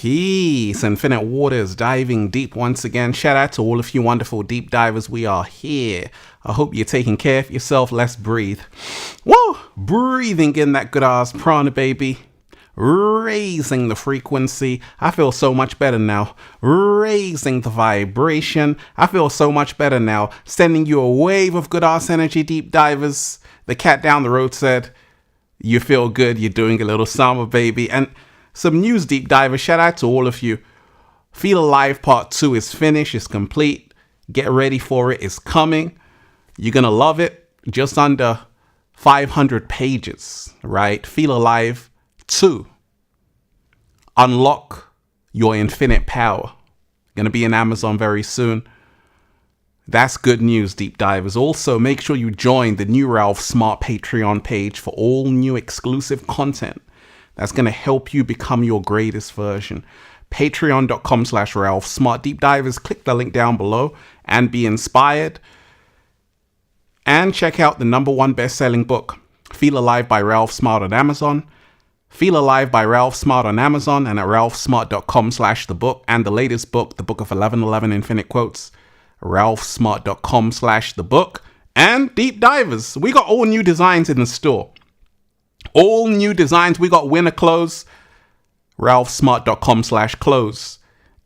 Peace. Infinite Waters diving deep once again. Shout out to all of you wonderful deep divers. We are here. I hope you're taking care of yourself. Let's breathe. Whoa! Breathing in that good ass prana, baby. Raising the frequency. I feel so much better now. Raising the vibration. I feel so much better now. Sending you a wave of good ass energy, deep divers. The cat down the road said, you feel good. You're doing a little summer, baby. And some news, deep divers. Shout out to all of you. Feel Alive Part 2 is finished. It's complete. Get ready for it. It's coming. You're going to love it. Just under 500 pages, right? Feel Alive 2. Unlock your infinite power. Going to be in Amazon very soon. That's good news, deep divers. Also, make sure you join the new Ralph Smart Patreon page for all new exclusive content that's going to help you become your greatest version. Patreon.com/Ralph Smart. Deep divers, click the link down below and be inspired. And check out the #1 best-selling book, Feel Alive by Ralph Smart on Amazon. Feel Alive by Ralph Smart on Amazon and at ralphsmart.com/thebook. And the latest book, the Book of 1111 Infinite Quotes, ralphsmart.com/thebook. And deep divers, we got all new designs in the store. All new designs. We got winter clothes, ralphsmart.com/clothes.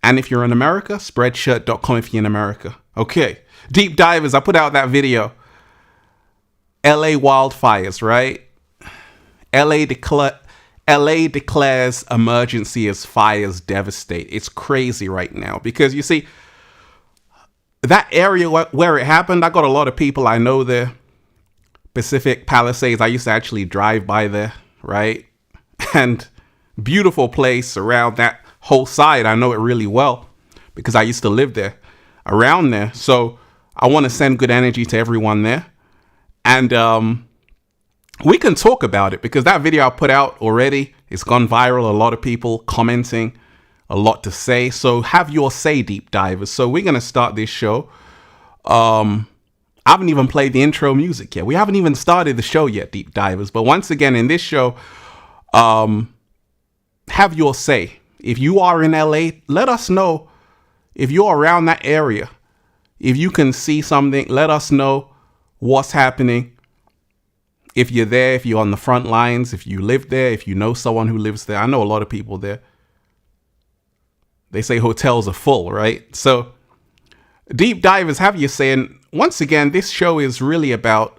And if you're in America, spreadshirt.com if you're in America. Okay, deep divers, I put out that video. LA wildfires, right? LA declares emergency as fires devastate. It's crazy right now because you see, that area where it happened, I got a lot of people I know there. Pacific Palisades, I used to actually drive by there, right? And beautiful place around that whole side. I know it really well because I used to live there, around there. So I want to send good energy to everyone there. And we can talk about it because that video I put out already, it's gone viral. A lot of people commenting, a lot to say. So have your say, deep divers. So we're going to start this show. I haven't even played the intro music yet. We haven't even started the show yet, deep divers. But once again, in this show, have your say. If you are in LA, let us know. If you're around that area, if you can see something, let us know what's happening. If you're there, if you're on the front lines, if you live there, if you know someone who lives there. I know a lot of people there. They say hotels are full, right? So deep divers, have your say. And once again, this show is really about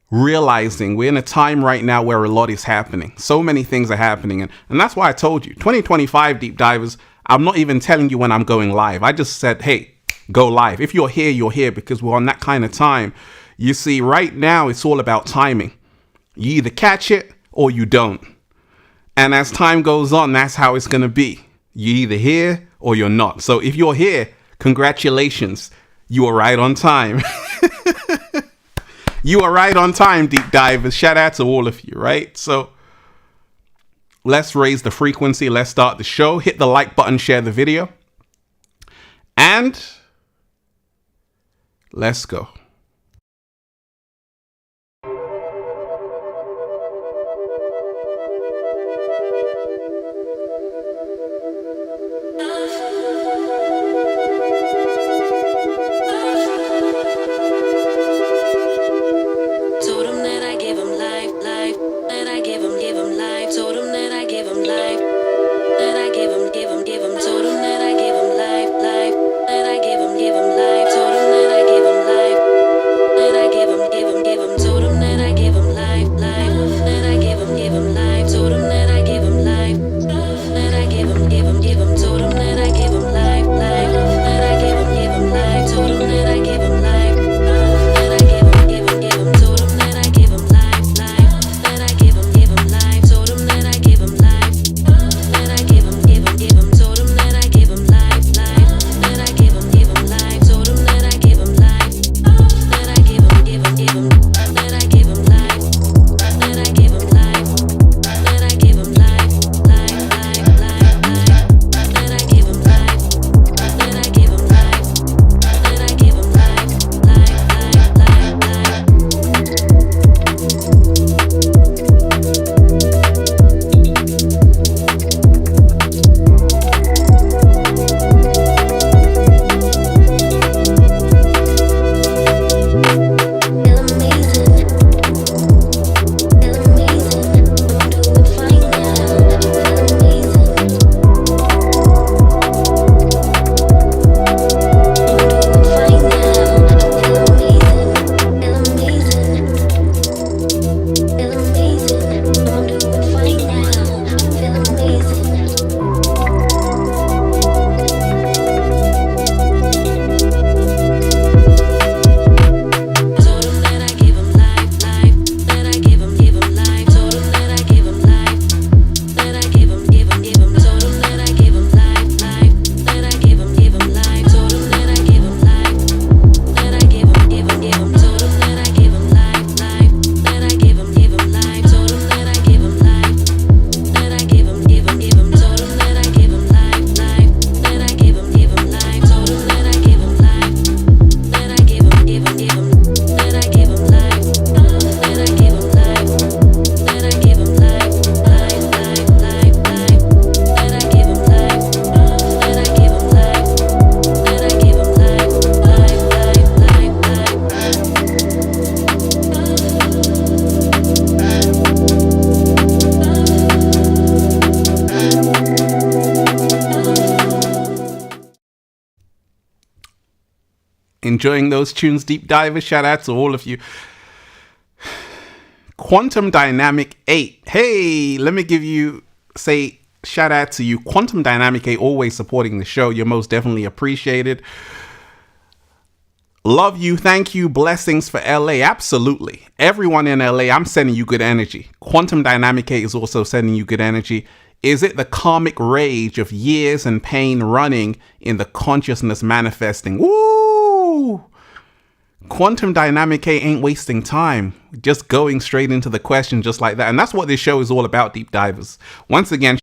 realizing we're in a time right now where a lot is happening. So many things are happening. And that's why I told you, 2025 deep divers, I'm not even telling you when I'm going live. I just said, hey, go live. If you're here because we're on that kind of time. You see, right now, it's all about timing. You either catch it or you don't. And as time goes on, that's how it's going to be. You're either here or you're not. So if you're here, congratulations. You are right on time. You are right on time, deep divers. Shout out to all of you, right? So let's raise the frequency. Let's start the show. Hit the like button, share the video. And let's go. Told him that I give him life. Enjoying those tunes, deep divers? Shout out to all of you. Quantum Dynamic 8. Hey, let me say shout out to you. Quantum Dynamic 8, always supporting the show. You're most definitely appreciated. Love you. Thank you. Blessings for LA. Absolutely. Everyone in LA, I'm sending you good energy. Quantum Dynamic 8 is also sending you good energy. Is it the karmic rage of years and pain running in the consciousness manifesting? Woo! Quantum Dynamic 8 ain't wasting time. Just going straight into the question just like that. And that's what this show is all about, deep divers. Once again,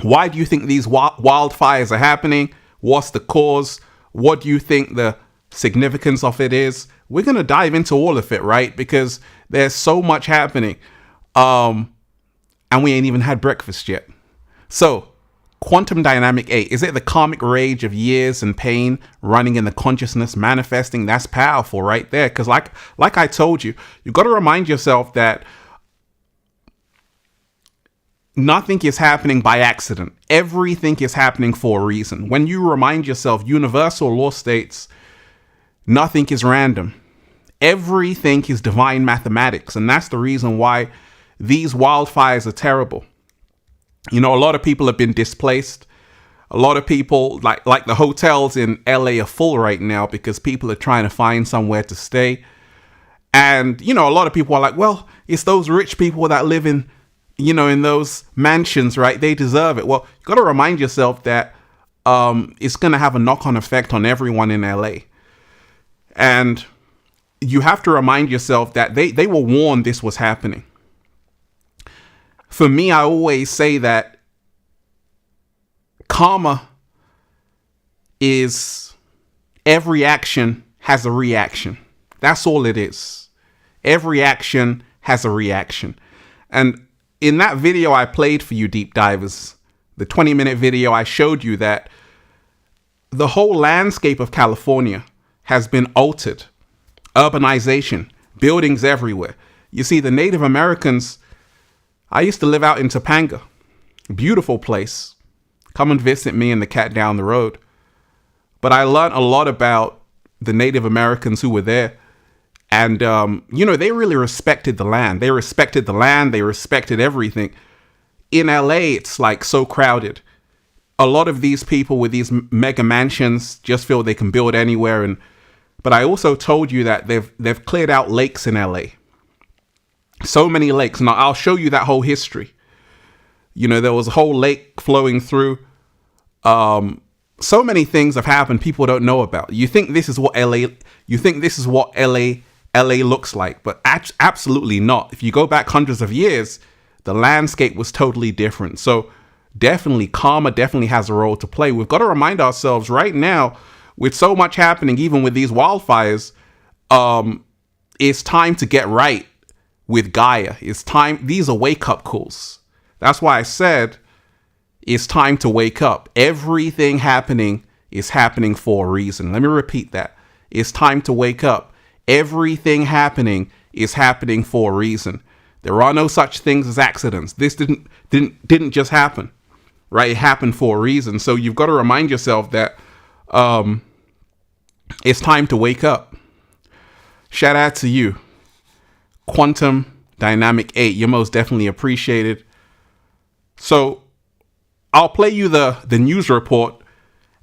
why do you think these wildfires are happening? What's the cause? What do you think the significance of it is? We're going to dive into all of it, right? Because there's so much happening. And we ain't even had breakfast yet. So, Quantum Dynamic 8, is it the karmic rage of years and pain running in the consciousness manifesting? That's powerful right there. Because like I told you, you've got to remind yourself that nothing is happening by accident. Everything is happening for a reason. When you remind yourself, universal law states, nothing is random. Everything is divine mathematics. And that's the reason why these wildfires are terrible. You know, a lot of people have been displaced. A lot of people, like the hotels in LA are full right now because people are trying to find somewhere to stay. And, you know, a lot of people are like, well, it's those rich people that live in, you know, in those mansions, right? They deserve it. Well, you got to remind yourself that it's going to have a knock-on effect on everyone in LA. And you have to remind yourself that they were warned this was happening. For me, I always say that karma is every action has a reaction. That's all it is. Every action has a reaction. And in that video I played for you, deep divers, the 20-minute video, I showed you that the whole landscape of California has been altered. Urbanization, buildings everywhere. You see, the Native Americans, I used to live out in Topanga, beautiful place. Come and visit me and the cat down the road. But I learned a lot about the Native Americans who were there. And, you know, they really respected the land. They respected the land. They respected everything. In LA, it's like so crowded. A lot of these people with these mega mansions just feel they can build anywhere. But I also told you that they've cleared out lakes in LA. So many lakes. Now, I'll show you that whole history. You know, there was a whole lake flowing through. So many things have happened people don't know about. You think this is what LA looks like, but absolutely not. If you go back hundreds of years, the landscape was totally different. So definitely, karma definitely has a role to play. We've got to remind ourselves right now, with so much happening, even with these wildfires, it's time to get right with Gaia. It's time. These are wake-up calls. That's why I said it's time to wake up. Everything happening is happening for a reason. Let me repeat that. It's time to wake up. Everything happening is happening for a reason. There are no such things as accidents. This didn't just happen, right? It happened for a reason. So you've got to remind yourself that it's time to wake up. Shout out to you, Quantum Dynamic 8. You're most definitely appreciated. So I'll play you the news report,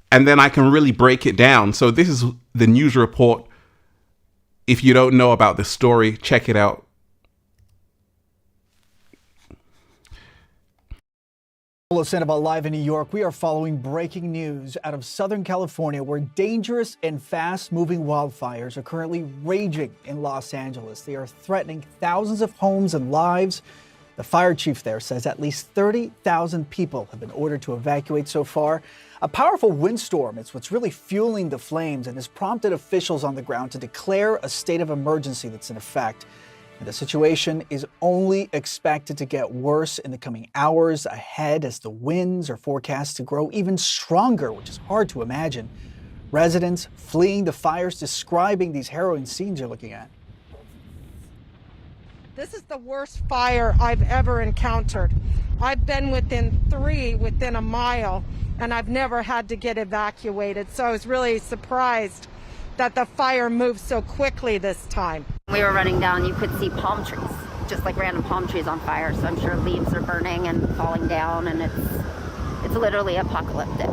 and then I can really break it down. So this is the news report. If you don't know about the story, check it out. About live in New York, we are following breaking news out of Southern California, where dangerous and fast-moving wildfires are currently raging in Los Angeles. They are threatening thousands of homes and lives. The fire chief there says at least 30,000 people have been ordered to evacuate so far. A powerful windstorm is what's really fueling the flames and has prompted officials on the ground to declare a state of emergency that's in effect. And the situation is only expected to get worse in the coming hours ahead as the winds are forecast to grow even stronger, which is hard to imagine. Residents fleeing the fires describing these harrowing scenes you're looking at. This is the worst fire I've ever encountered. I've been within 3 within a mile, and I've never had to get evacuated. So I was really surprised that the fire moved so quickly this time. We were running down, you could see palm trees, just like random palm trees on fire. So I'm sure leaves are burning and falling down, and it's literally apocalyptic.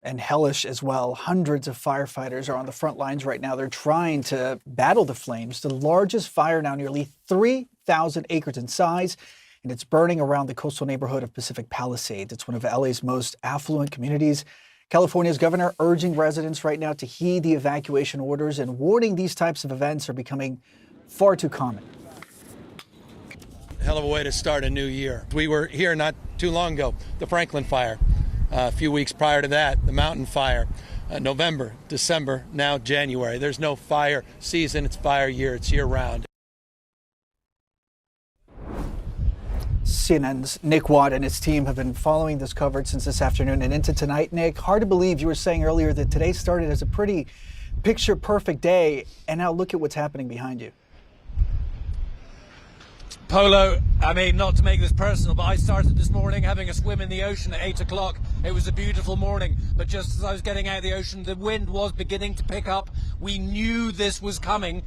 And hellish as well. Hundreds of firefighters are on the front lines right now. They're trying to battle the flames. The largest fire now, nearly 3,000 acres in size, and it's burning around the coastal neighborhood of Pacific Palisades. It's one of LA's most affluent communities. California's governor urging residents right now to heed the evacuation orders and warning these types of events are becoming far too common. Hell of a way to start a new year. We were here not too long ago, the Franklin fire. A few weeks prior to that, the Mountain Fire, November, December, now January. There's no fire season, it's fire year, it's year round. CNN's Nick Watt and his team have been following this coverage since this afternoon and into tonight. Nick, hard to believe you were saying earlier that today started as a pretty picture-perfect day, and now look at what's happening behind you. Polo, I mean, not to make this personal, but I started this morning having a swim in the ocean at 8 o'clock. It was a beautiful morning, but just as I was getting out of the ocean, the wind was beginning to pick up. We knew this was coming.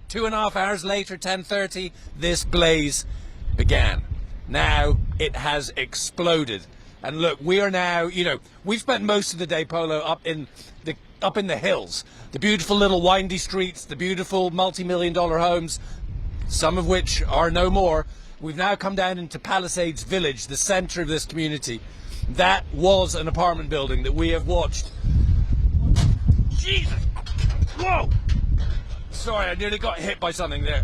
2.5 hours later, 10:30, this blaze began. Now it has exploded. And look, we are now, we've spent most of the day, Polo, up in the hills. The beautiful little windy streets, the beautiful multi-million-dollar homes, some of which are no more. We've now come down into Palisades Village, the center of this community. That was an apartment building that we have watched. Jesus! Whoa! Sorry, I nearly got hit by something there.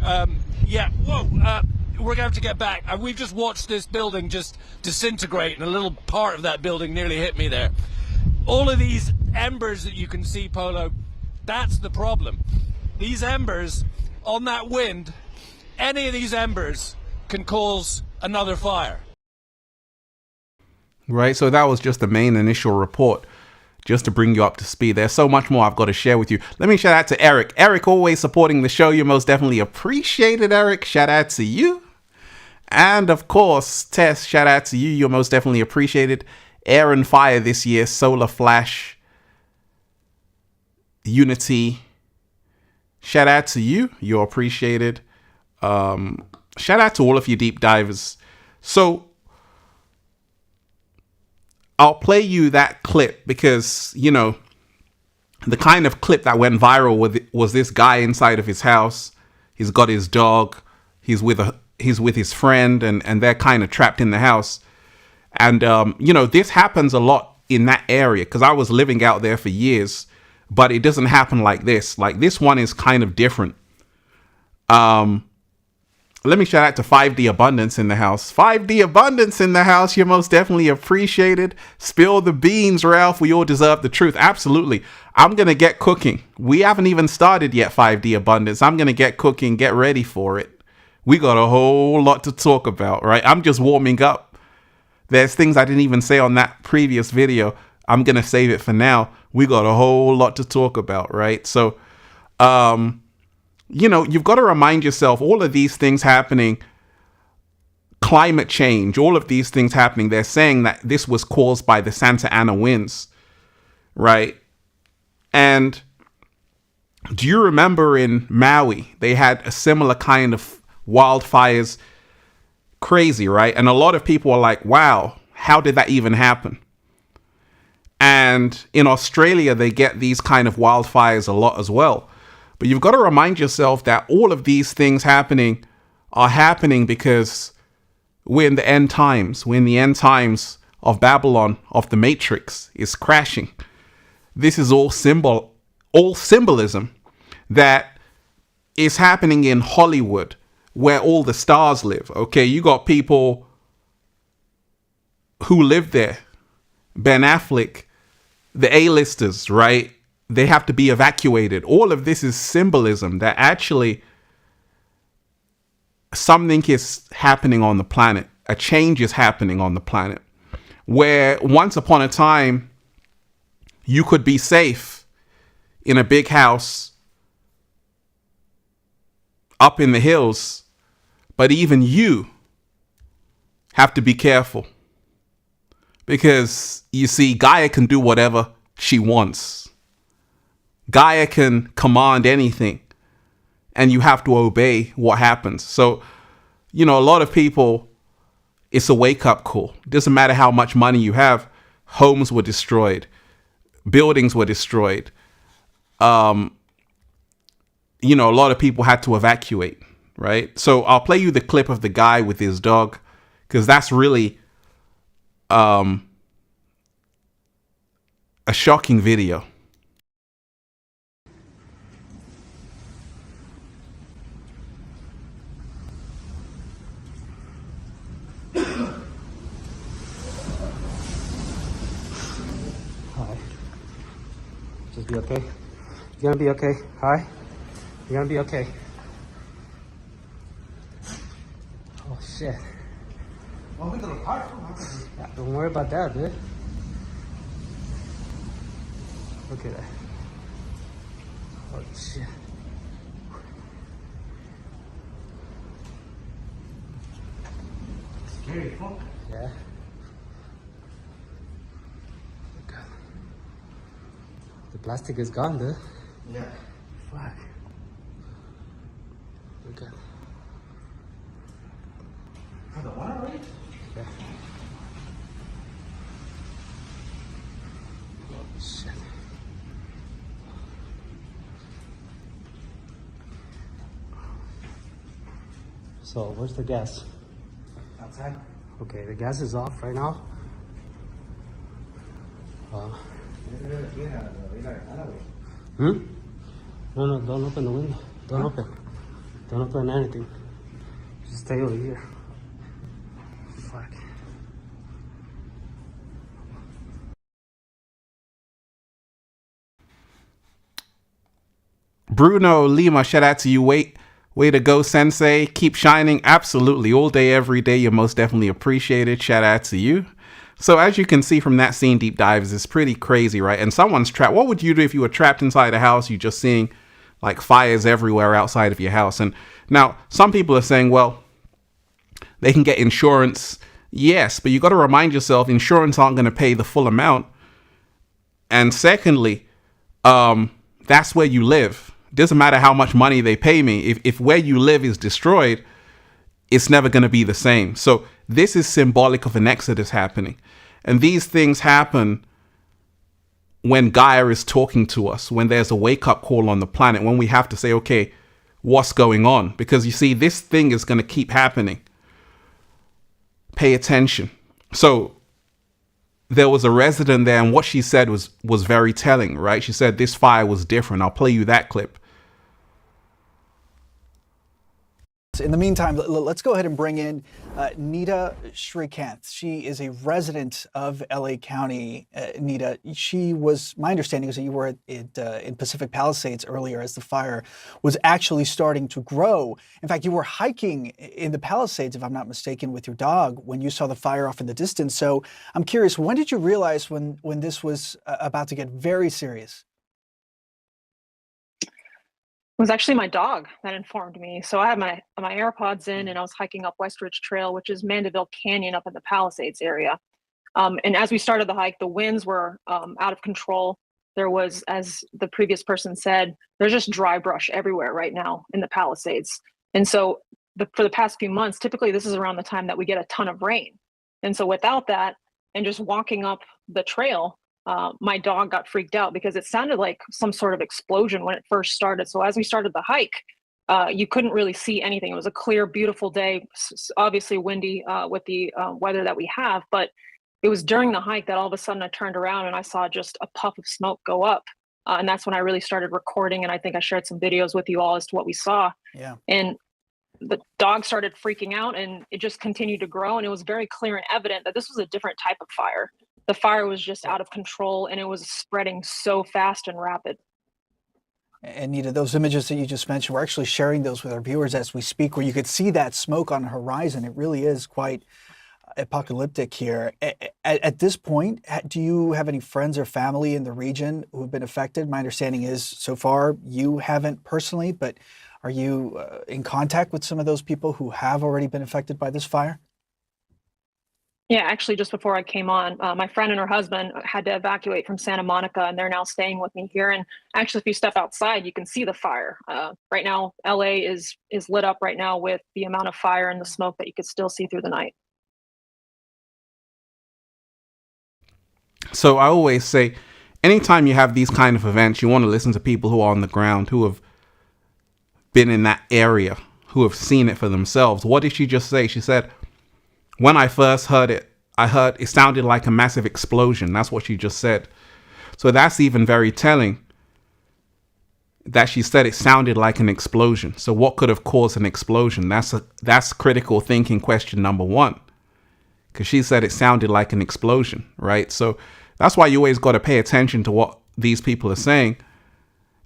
We're going to have to get back. We've just watched this building just disintegrate, and a little part of that building nearly hit me there. All of these embers that you can see, Polo, that's the problem. These embers on that wind, any of these embers can cause another fire. Right, so that was just the main initial report, just to bring you up to speed. There's so much more I've got to share with you. Let me shout out to Eric. Eric, always supporting the show. You're most definitely appreciated, Eric. Shout out to you. And of course, Tess, shout out to you. You're most definitely appreciated. Air and Fire this year, Solar Flash, Unity. Shout out to you. You're appreciated. Shout out to all of you deep divers. So I'll play you that clip because, the kind of clip that went viral was this guy inside of his house. He's got his dog. He's with his friend, and they're kind of trapped in the house. And, this happens a lot in that area because I was living out there for years, but it doesn't happen like this. Like, this one is kind of different. Let me shout out to 5D Abundance in the house. 5D Abundance in the house. You're most definitely appreciated. Spill the beans, Ralph. We all deserve the truth. Absolutely. I'm going to get cooking. We haven't even started yet, 5D Abundance. I'm going to get cooking. Get ready for it. We got a whole lot to talk about, right? I'm just warming up. There's things I didn't even say on that previous video. I'm going to save it for now. We got a whole lot to talk about, right? So, you've got to remind yourself all of these things happening, climate change, all of these things happening. They're saying that this was caused by the Santa Ana winds, right? And do you remember in Maui, they had a similar kind of wildfires? Crazy, right? And a lot of people are like, wow, how did that even happen? And in Australia, they get these kind of wildfires a lot as well. But you've got to remind yourself that all of these things are happening because we're in the end times. We're in the end times of Babylon, of the Matrix is crashing. This is all symbolism that is happening in Hollywood, where all the stars live. Okay, you got people who live there. Ben Affleck, the A-listers, right? They have to be evacuated. All of this is symbolism that actually something is happening on the planet. A change is happening on the planet where once upon a time you could be safe in a big house up in the hills, but even you have to be careful. Because, you see, Gaia can do whatever she wants. Gaia can command anything. And you have to obey what happens. So, a lot of people, it's a wake-up call. Doesn't matter how much money you have. Homes were destroyed. Buildings were destroyed. A lot of people had to evacuate, right? So I'll play you the clip of the guy with his dog, because that's really a shocking video. Hi. Just be okay. You're gonna be okay. Hi. You're gonna be okay. Oh shit. Yeah, don't worry about that, dude. Look at that. Oh shit. Scary, huh? Yeah. God. The plastic is gone, dude. Yeah. Fuck. Okay. For the one already? Yeah. Oh shit. So where's the gas? Outside? Okay, the gas is off right now. Hmm? No, don't open the window. Don't open. Don't open anything. Just stay over here. Fuck. Bruno Lima, shout out to you. Way to go, Sensei. Keep shining. Absolutely. All day, every day. You're most definitely appreciated. Shout out to you. So as you can see from that scene, Deep Dives is pretty crazy, right? And someone's trapped. What would you do if you were trapped inside a house? You're just seeing like fires everywhere outside of your house. And now some people are saying, well, they can get insurance. Yes, but you got to remind yourself insurance aren't going to pay the full amount. And secondly, that's where you live. Doesn't matter how much money they pay me. If where you live is destroyed, it's never going to be the same. So this is symbolic of an exodus happening. And these things happen when Gaia is talking to us, when there's a wake-up call on the planet, when we have to say, okay, what's going on? Because you see, this thing is going to keep happening. Pay attention. So there was a resident there, and what she said was very telling, right? She said this fire was different. I'll play you that clip. In the meantime, let's go ahead and bring in Nita Srikanth. She is a resident of LA County. Nita, my understanding is that you were in Pacific Palisades earlier as the fire was actually starting to grow. In fact, you were hiking in the Palisades, if I'm not mistaken, with your dog when you saw the fire off in the distance. So I'm curious, when did you realize when this was about to get very serious? It was actually my dog that informed me. So I had my AirPods in and I was hiking up West Ridge Trail, which is Mandeville Canyon up in the Palisades area. And as we started the hike, the winds were out of control. There was, as the previous person said, there's just dry brush everywhere right now in the Palisades. And so for the past few months, typically this is around the time that we get a ton of rain. And so without that, and just walking up the trail, my dog got freaked out because it sounded like some sort of explosion when it first started. So as we started the hike, you couldn't really see anything. It was a clear, beautiful day, obviously windy with the weather that we have. But it was during the hike that all of a sudden I turned around and I saw just a puff of smoke go up. And that's when I really started recording. And I think I shared some videos with you all as to what we saw. Yeah. And the dog started freaking out and it just continued to grow. And it was very clear and evident that this was a different type of fire. The fire was just out of control and it was spreading so fast and rapid. And Nita, those images that you just mentioned, we're actually sharing those with our viewers as we speak, where you could see that smoke on the horizon. It really is quite apocalyptic here. At this point, do you have any friends or family in the region who have been affected? My understanding is so far you haven't personally, but are you in contact with some of those people who have already been affected by this fire? Yeah, actually, just before I came on, my friend and her husband had to evacuate from Santa Monica, and they're now staying with me here. And actually, if you step outside, you can see the fire. Right now, LA is lit up right now with the amount of fire and the smoke that you could still see through the night. So I always say, anytime you have these kind of events, you want to listen to people who are on the ground, who have been in that area, who have seen it for themselves. What did she just say? She said, when I first heard it, I heard it sounded like a massive explosion. That's what she just said. So that's even very telling, that she said it sounded like an explosion. So what could have caused an explosion? That's critical thinking question number one, because she said it sounded like an explosion, right? So that's why you always got to pay attention to what these people are saying.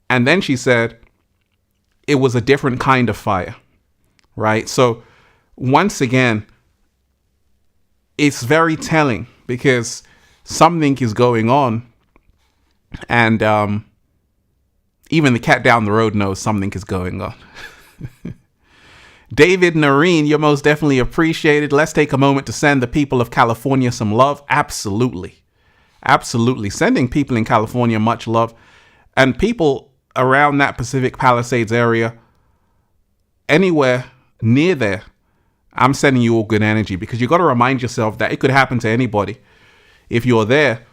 And then she said it was a different kind of fire, right? So once again, it's very telling, because something is going on, and even the cat down the road knows something is going on. David Noreen, you're most definitely appreciated. Let's take a moment to send the people of California some love. Absolutely. Absolutely. Sending people in California much love, and people around that Pacific Palisades area, anywhere near there, I'm sending you all good energy, because you got to remind yourself that it could happen to anybody if you're there.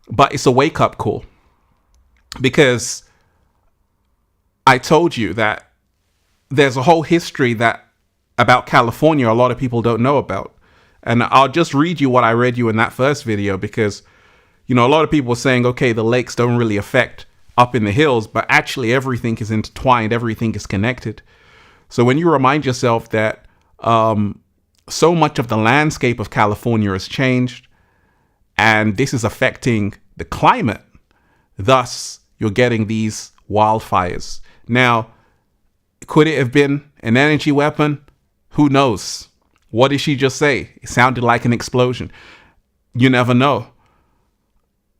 But it's a wake up call, because I told you that there's a whole history that about California a lot of people don't know about. And I'll just read you what I read you in that first video, because, you know, a lot of people are saying, okay, the lakes don't really affect up in the hills, but actually everything is intertwined. Everything is connected. So when you remind yourself that so much of the landscape of California has changed, and this is affecting the climate, thus you're getting these wildfires. Now, could it have been an energy weapon? Who knows? What did she just say? It sounded like an explosion. You never know.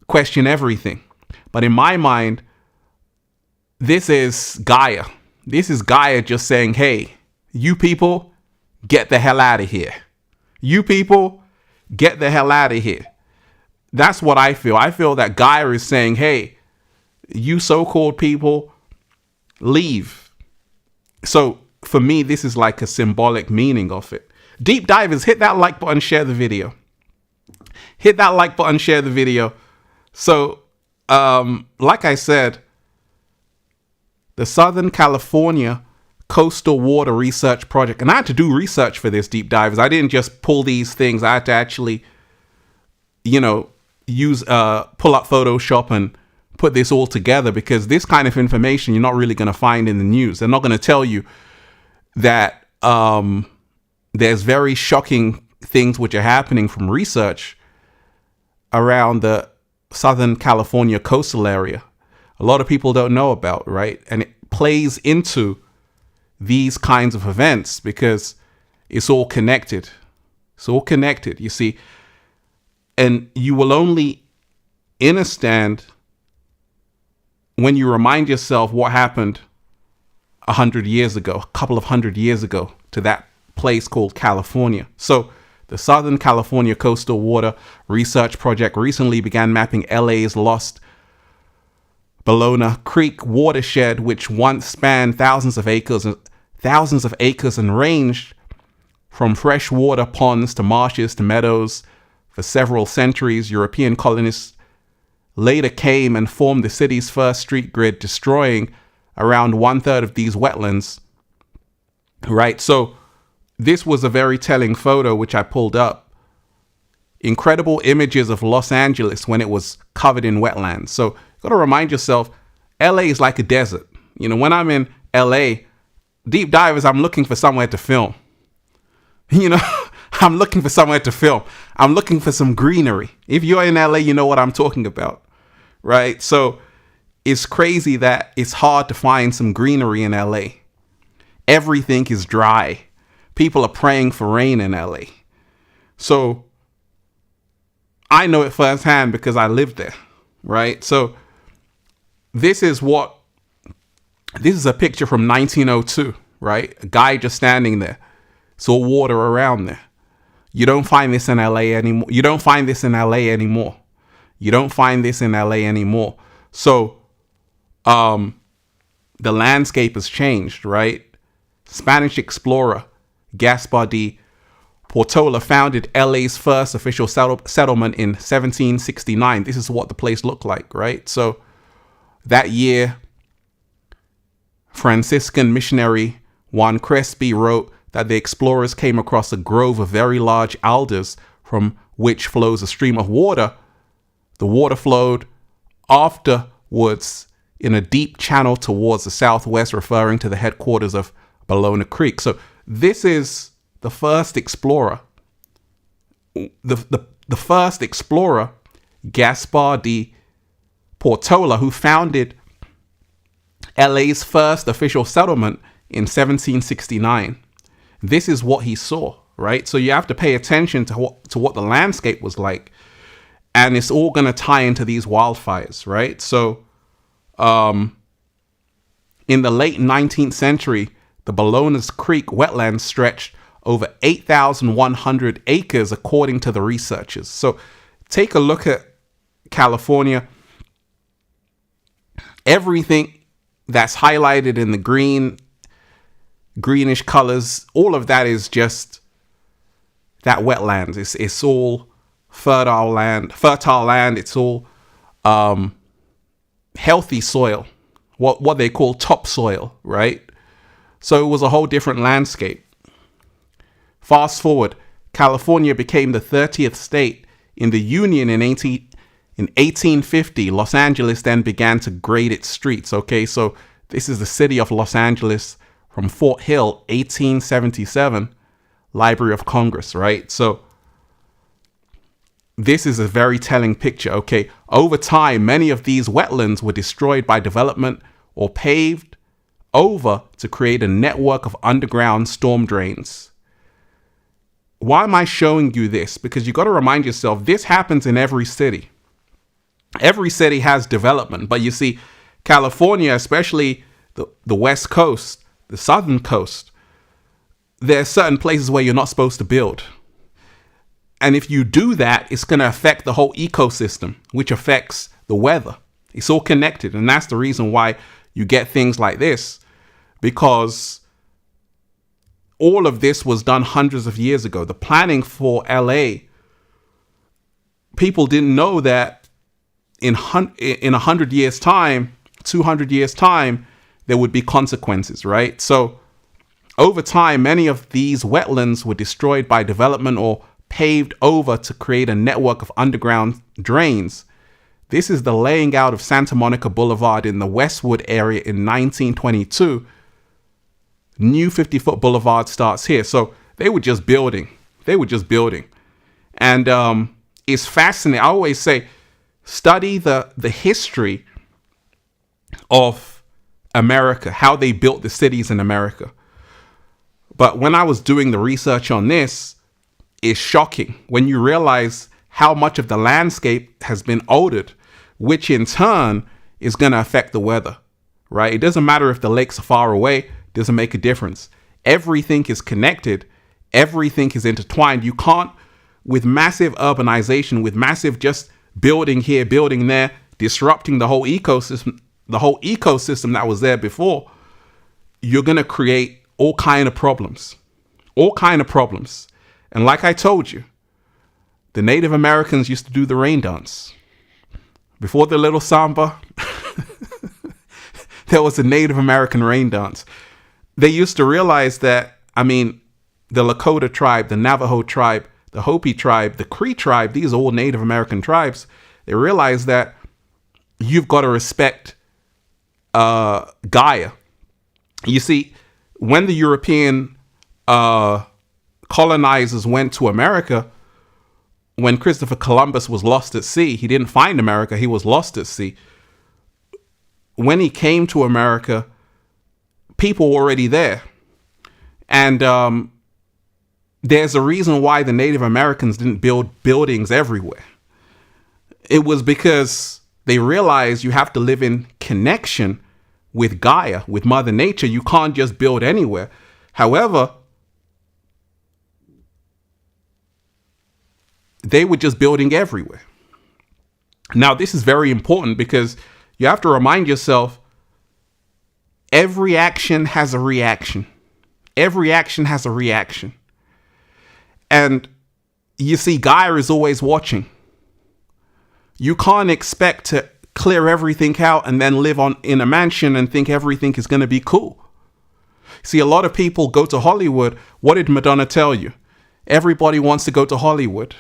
Question everything. But in my mind, this is Gaia. This is Gaia just saying, hey, you people, get the hell out of here. You people, get the hell out of here. That's what I feel. I feel that Gaia is saying, hey, you so-called people, leave. So for me, this is like a symbolic meaning of it. Deep divers, hit that like button, share the video. Hit that like button, share the video. So, like I said, the Southern California Coastal Water Research Project, and I had to do research for this, deep divers. I didn't just pull these things. I had to actually, you know, pull up Photoshop and put this all together, because this kind of information you're not really going to find in the news. They're not going to tell you that there's very shocking things which are happening from research around the Southern California coastal area. A lot of people don't know about, right? And it plays into these kinds of events because it's all connected. It's all connected, you see. And you will only understand when you remind yourself what happened 100 years ago, a couple of 100 years ago, to that place called California. So the Southern California Coastal Water Research Project recently began mapping LA's lost Bologna Creek watershed, which once spanned thousands of acres and ranged from freshwater ponds to marshes to meadows. For several centuries, European colonists later came and formed the city's first street grid, destroying around 1/3 of these wetlands. Right, so this was a very telling photo which I pulled up. Incredible images of Los Angeles when it was covered in wetlands. So you got to remind yourself, LA is like a desert. You know, when I'm in LA, deep divers, I'm looking for somewhere to film. You know, I'm looking for somewhere to film. I'm looking for some greenery. If you're in LA, you know what I'm talking about, right? So it's crazy that it's hard to find some greenery in LA. Everything is dry. People are praying for rain in LA. So I know it firsthand because I lived there, right? So this is a picture from 1902, right? A guy just standing there. It's all water around there. You don't find this in LA anymore. You don't find this in LA anymore. You don't find this in LA anymore. So, the landscape has changed, right? Spanish explorer Gaspar de Portola founded LA's first official settlement in 1769. This is what the place looked like, right? So that year, Franciscan missionary Juan Crespi wrote that the explorers came across a grove of very large alders from which flows a stream of water. The water flowed afterwards in a deep channel towards the southwest, referring to the headquarters of Bologna Creek. So this is the first explorer. The first explorer, Gaspar de Portola, who founded LA's first official settlement in 1769. This is what he saw, right? So you have to pay attention to what the landscape was like. And it's all going to tie into these wildfires, right? So in the late 19th century, the Bologna Creek wetlands stretched over 8,100 acres, according to the researchers. So take a look at California. Everything that's highlighted in the greenish colors, all of that is just that wetlands. It's all fertile land. It's all healthy soil, what they call topsoil, right? So it was a whole different landscape. Fast forward, California became the 30th state in the Union in 1850. Los Angeles then began to grade its streets. Okay, so this is the city of Los Angeles from Fort Hill, 1877, Library of Congress, right? So this is a very telling picture. Okay, over time, many of these wetlands were destroyed by development or paved over to create a network of underground storm drains. Why am I showing you this? Because you got to remind yourself, this happens in every city. Every city has development, but you see, California, especially the West Coast, the Southern Coast, there are certain places where you're not supposed to build. And if you do that, it's going to affect the whole ecosystem, which affects the weather. It's all connected. And that's the reason why you get things like this, because all of this was done hundreds of years ago. The planning for LA, people didn't know that in 100 years' time, 200 years' time, there would be consequences, right? So over time, many of these wetlands were destroyed by development or paved over to create a network of underground drains. This is the laying out of Santa Monica Boulevard in the Westwood area in 1922. New 50-foot boulevard starts here. So they were just building. And it's fascinating. I always say, study the history of America, how they built the cities in America. But when I was doing the research on this, it's shocking when you realize how much of the landscape has been altered, which in turn is going to affect the weather, right? It doesn't matter if the lakes are far away, doesn't make a difference. Everything is connected. Everything is intertwined. You can't, with massive urbanization, with massive just building here, building there, disrupting the whole ecosystem that was there before, you're going to create all kind of problems. And like I told you, the Native Americans used to do the rain dance. Before the little samba, there was a Native American rain dance. They used to realize that, the Lakota tribe, the Navajo tribe, the Hopi tribe, the Cree tribe, these are all Native American tribes. They realized that you've got to respect Gaia. You see, when the European colonizers went to America, when Christopher Columbus was lost at sea, he didn't find America, he was lost at sea. When he came to America, people were already there. And there's a reason why the Native Americans didn't build buildings everywhere. It was because they realized you have to live in connection with Gaia, with Mother Nature. You can't just build anywhere. However, they were just building everywhere. Now, this is very important because you have to remind yourself, every action has a reaction. Every action has a reaction. And you see, Gaia is always watching. You can't expect to clear everything out and then live in a mansion and think everything is going to be cool. See, a lot of people go to Hollywood. What did Madonna tell you? Everybody wants to go to Hollywood.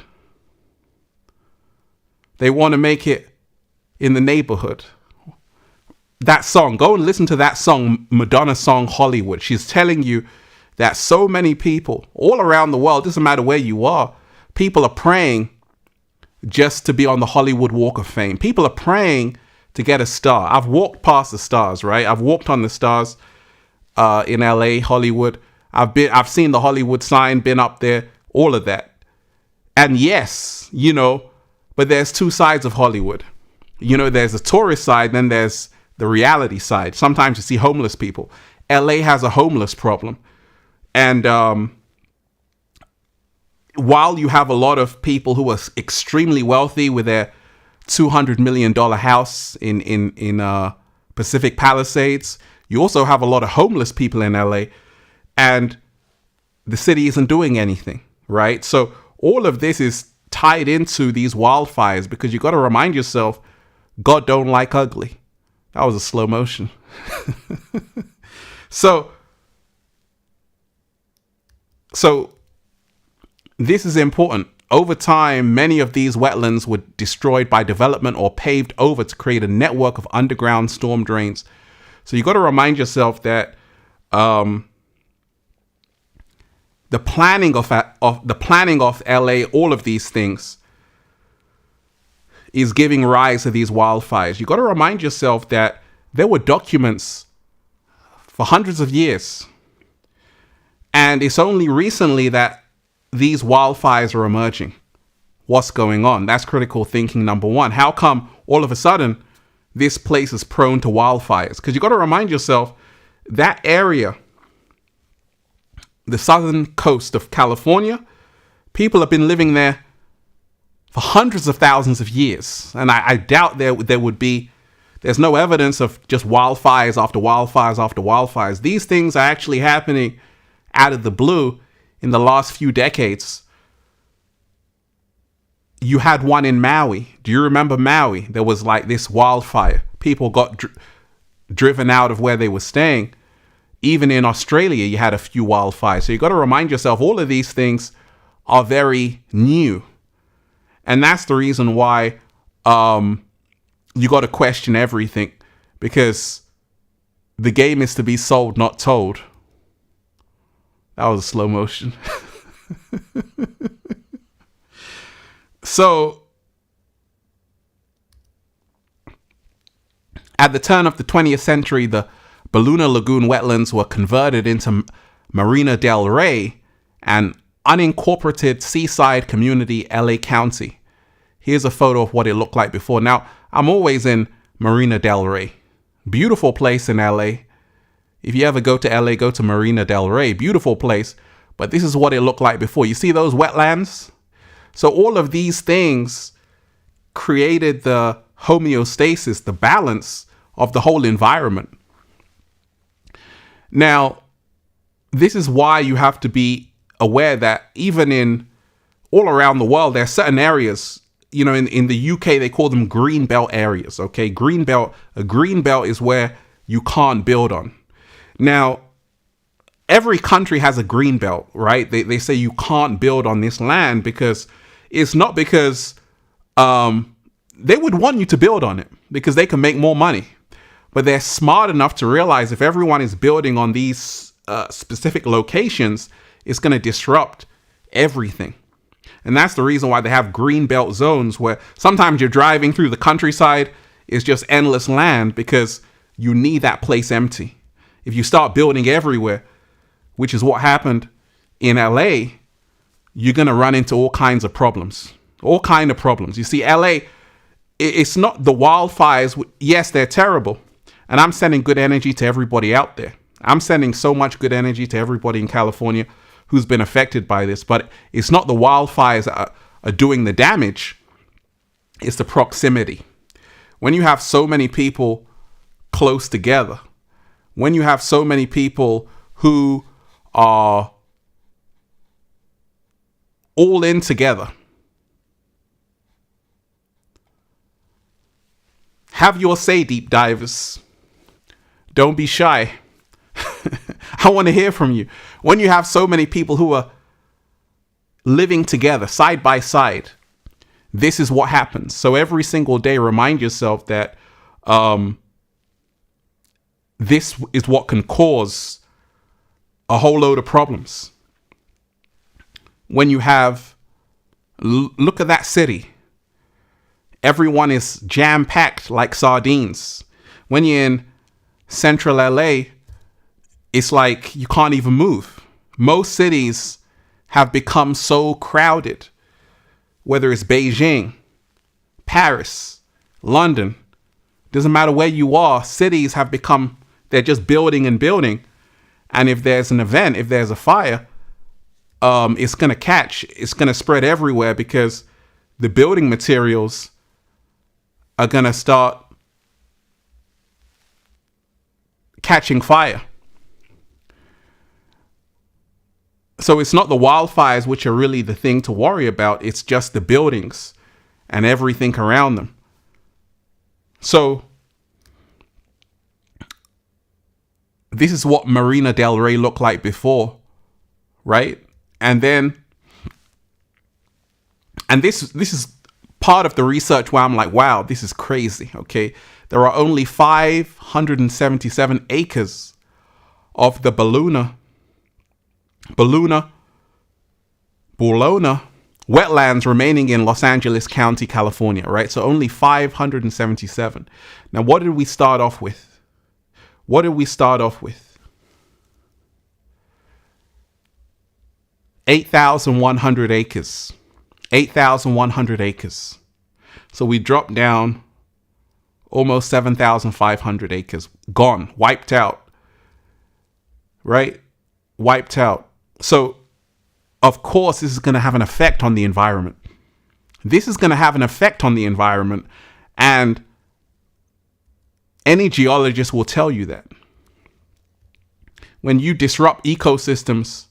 They want to make it in the neighborhood. That song, go and listen to that song, Madonna song, Hollywood. She's telling you that so many people all around the world, doesn't matter where you are, people are praying just to be on the Hollywood Walk of Fame. People are praying to get a star. I've walked past the stars, right? I've walked on the stars in LA, Hollywood. I've seen the Hollywood sign, been up there, all of that. And yes, but there's two sides of Hollywood. There's a tourist side, then there's the reality side. Sometimes you see homeless people. LA has a homeless problem. And while you have a lot of people who are extremely wealthy with their $200 million house in Pacific Palisades, you also have a lot of homeless people in LA, and the city isn't doing anything, right? So all of this is tied into these wildfires, because you got to remind yourself, God don't like ugly. That was a slow motion. So this is important. Over time, many of these wetlands were destroyed by development or paved over to create a network of underground storm drains. So you got to remind yourself that the planning of LA, all of these things, is giving rise to these wildfires. You got to remind yourself that there were documents for hundreds of years, and it's only recently that these wildfires are emerging. What's going on? That's critical thinking number one. How come all of a sudden this place is prone to wildfires? Because you got to remind yourself that area, the southern coast of California, people have been living there for hundreds of thousands of years. And I doubt there would be, there's no evidence of just wildfires after wildfires after wildfires. These things are actually happening out of the blue in the last few decades. You had one in Maui. Do you remember Maui? There was like this wildfire. People got driven out of where they were staying. Even in Australia, you had a few wildfires. So you got to remind yourself, all of these things are very new. And that's the reason why you got to question everything, because the game is to be sold, not told. That was a slow motion. So, at the turn of the 20th century, the Baluna Lagoon wetlands were converted into Marina del Rey, an unincorporated seaside community, LA County. Here's a photo of what it looked like before. Now, I'm always in Marina del Rey. Beautiful place in LA. If you ever go to LA, go to Marina del Rey. Beautiful place. But this is what it looked like before. You see those wetlands? So all of these things created the homeostasis, the balance of the whole environment. Now, this is why you have to be aware that even in all around the world, there are certain areas, in the UK, they call them green belt areas. Okay. A green belt is where you can't build on. Now, every country has a green belt, right? They say you can't build on this land because it's not because they would want you to build on it because they can make more money. But they're smart enough to realize if everyone is building on these specific locations, it's going to disrupt everything. And that's the reason why they have green belt zones, where sometimes you're driving through the countryside, it's just endless land because you need that place empty. If you start building everywhere, which is what happened in LA, you're going to run into all kinds of problems. All kinds of problems. You see, LA, it's not the wildfires. Yes, they're terrible. And I'm sending good energy to everybody out there. I'm sending so much good energy to everybody in California who's been affected by this. But it's not the wildfires that are doing the damage is the proximity. When you have so many people close together, when you have so many people who are all in together, have your say, deep divers. Don't be shy. I want to hear from you. When you have so many people who are living together side by side, this is what happens. So every single day, remind yourself that this is what can cause a whole load of problems. When you have, look at that city. Everyone is jam-packed like sardines. When you're in central LA, it's like you can't even move. Most cities have become so crowded, whether it's Beijing, Paris, London, doesn't matter where you are, cities have become, they're just building and building. And if there's an event, if there's a fire, it's going to spread everywhere because the building materials are going to start catching fire. So it's not the wildfires which are really the thing to worry about. It's just the buildings and everything around them. So this is what Marina del Rey looked like before, right? And then, and this is part of the research where I'm like, wow, this is crazy. Okay. There are only 577 acres of the Bologna wetlands remaining in Los Angeles County, California, right? So only 577. Now, what did we start off with? 8,100 acres. 8,100 acres. So we dropped down almost 7,500 acres. Gone. Wiped out. Right? Wiped out. So, of course, this is going to have an effect on the environment. This is going to have an effect on the environment. And any geologist will tell you that. When you disrupt ecosystems,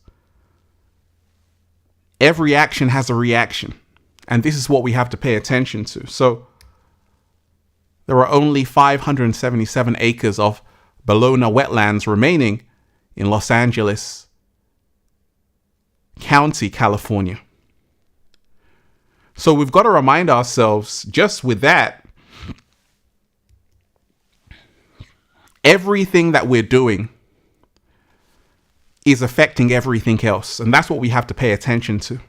every action has a reaction. And this is what we have to pay attention to. So there are only 577 acres of Bologna wetlands remaining in Los Angeles County, California. So we've got to remind ourselves, just with that, everything that we're doing is affecting everything else. And that's what we have to pay attention to.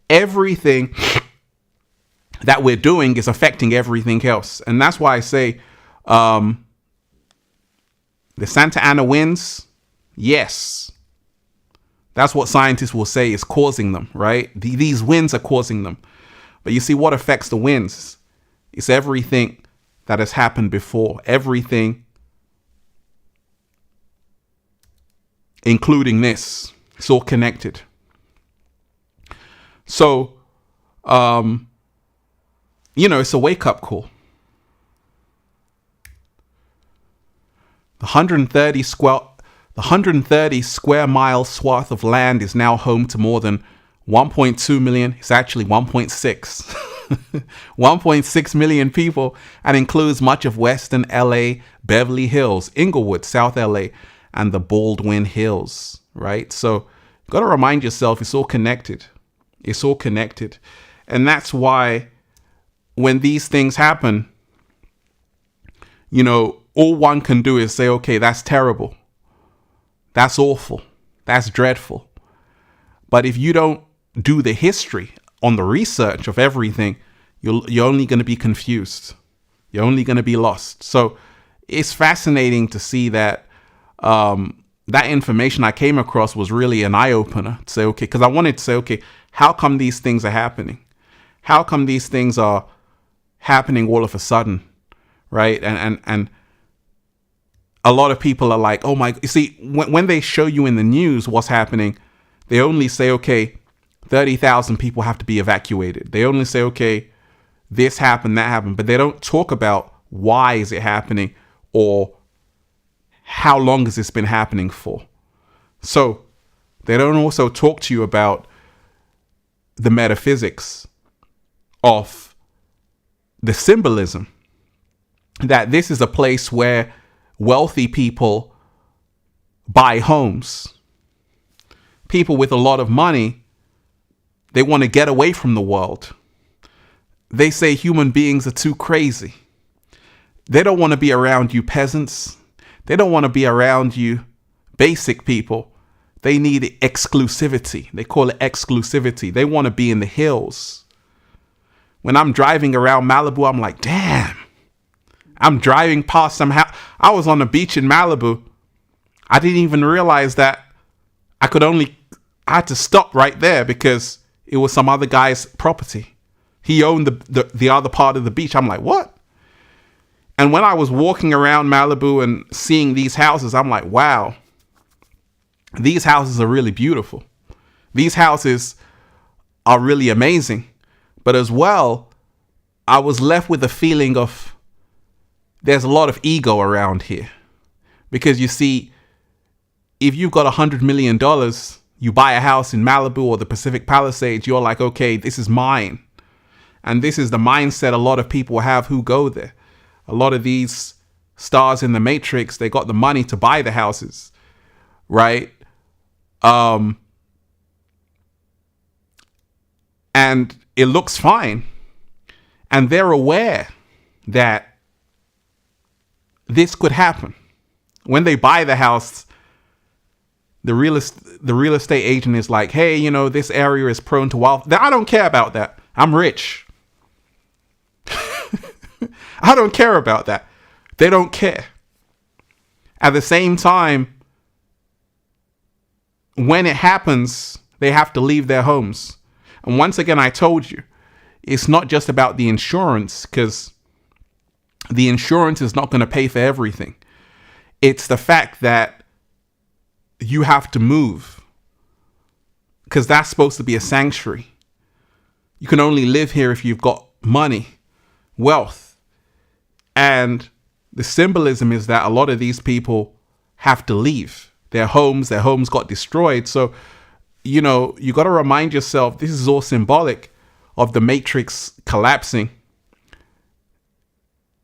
Everything that we're doing is affecting everything else. And that's why I say the Santa Ana winds, yes. That's what scientists will say is causing them, right? These winds are causing them. But you see what affects the winds? It's everything that has happened before. Everything, including this. It's all connected. So, it's a wake-up call. The 130 square mile swath of land is now home to more than 1.2 million. It's actually 1.6. 1.6 million people, and includes much of Western LA, Beverly Hills, Inglewood, South LA, and the Baldwin Hills, right? So you've got to remind yourself it's all connected. It's all connected. And that's why when these things happen, all one can do is say, okay, that's terrible. That's awful. That's dreadful. But if you don't do the history on the research of everything, you're only going to be confused. You're only going to be lost. So it's fascinating to see that that information I came across was really an eye-opener to say, okay, because I wanted to say, okay, how come these things are happening? How come these things are happening all of a sudden, right? And a lot of people are like, oh my, you see, when they show you in the news what's happening, they only say, okay, 30,000 people have to be evacuated. They only say, okay, this happened, that happened, but they don't talk about why is it happening or how long has this been happening for. So they don't also talk to you about the metaphysics of the symbolism that this is a place where wealthy people buy homes. People with a lot of money, they want to get away from the world. They say human beings are too crazy. They don't want to be around you peasants. They don't want to be around you basic people. They need exclusivity. They call it exclusivity. They want to be in the hills. When I'm driving around Malibu, I'm like, damn. I'm driving past somehow. I was on the beach in Malibu. I didn't even realize that I had to stop right there because it was some other guy's property. He owned the other part of the beach. I'm like, what? And when I was walking around Malibu and seeing these houses, I'm like, wow, these houses are really beautiful. These houses are really amazing. But as well, I was left with a feeling of there's a lot of ego around here. Because you see, if you've got $100 million, you buy a house in Malibu or the Pacific Palisades, you're like, okay, this is mine. And this is the mindset a lot of people have who go there. A lot of these stars in the Matrix, they got the money to buy the houses, right? And it looks fine. And they're aware that this could happen. When they buy the house, the real estate agent is like, hey, you know, this area is prone to wildfire. I don't care about that. I'm rich. I don't care about that. They don't care. At the same time, when it happens, they have to leave their homes. And once again, I told you, it's not just about the insurance, because the insurance is not going to pay for everything. It's the fact that you have to move, because that's supposed to be a sanctuary. You can only live here if you've got money, wealth. And the symbolism is that a lot of these people have to leave their homes. Their homes got destroyed. So, you know, you got to remind yourself, this is all symbolic of the Matrix collapsing.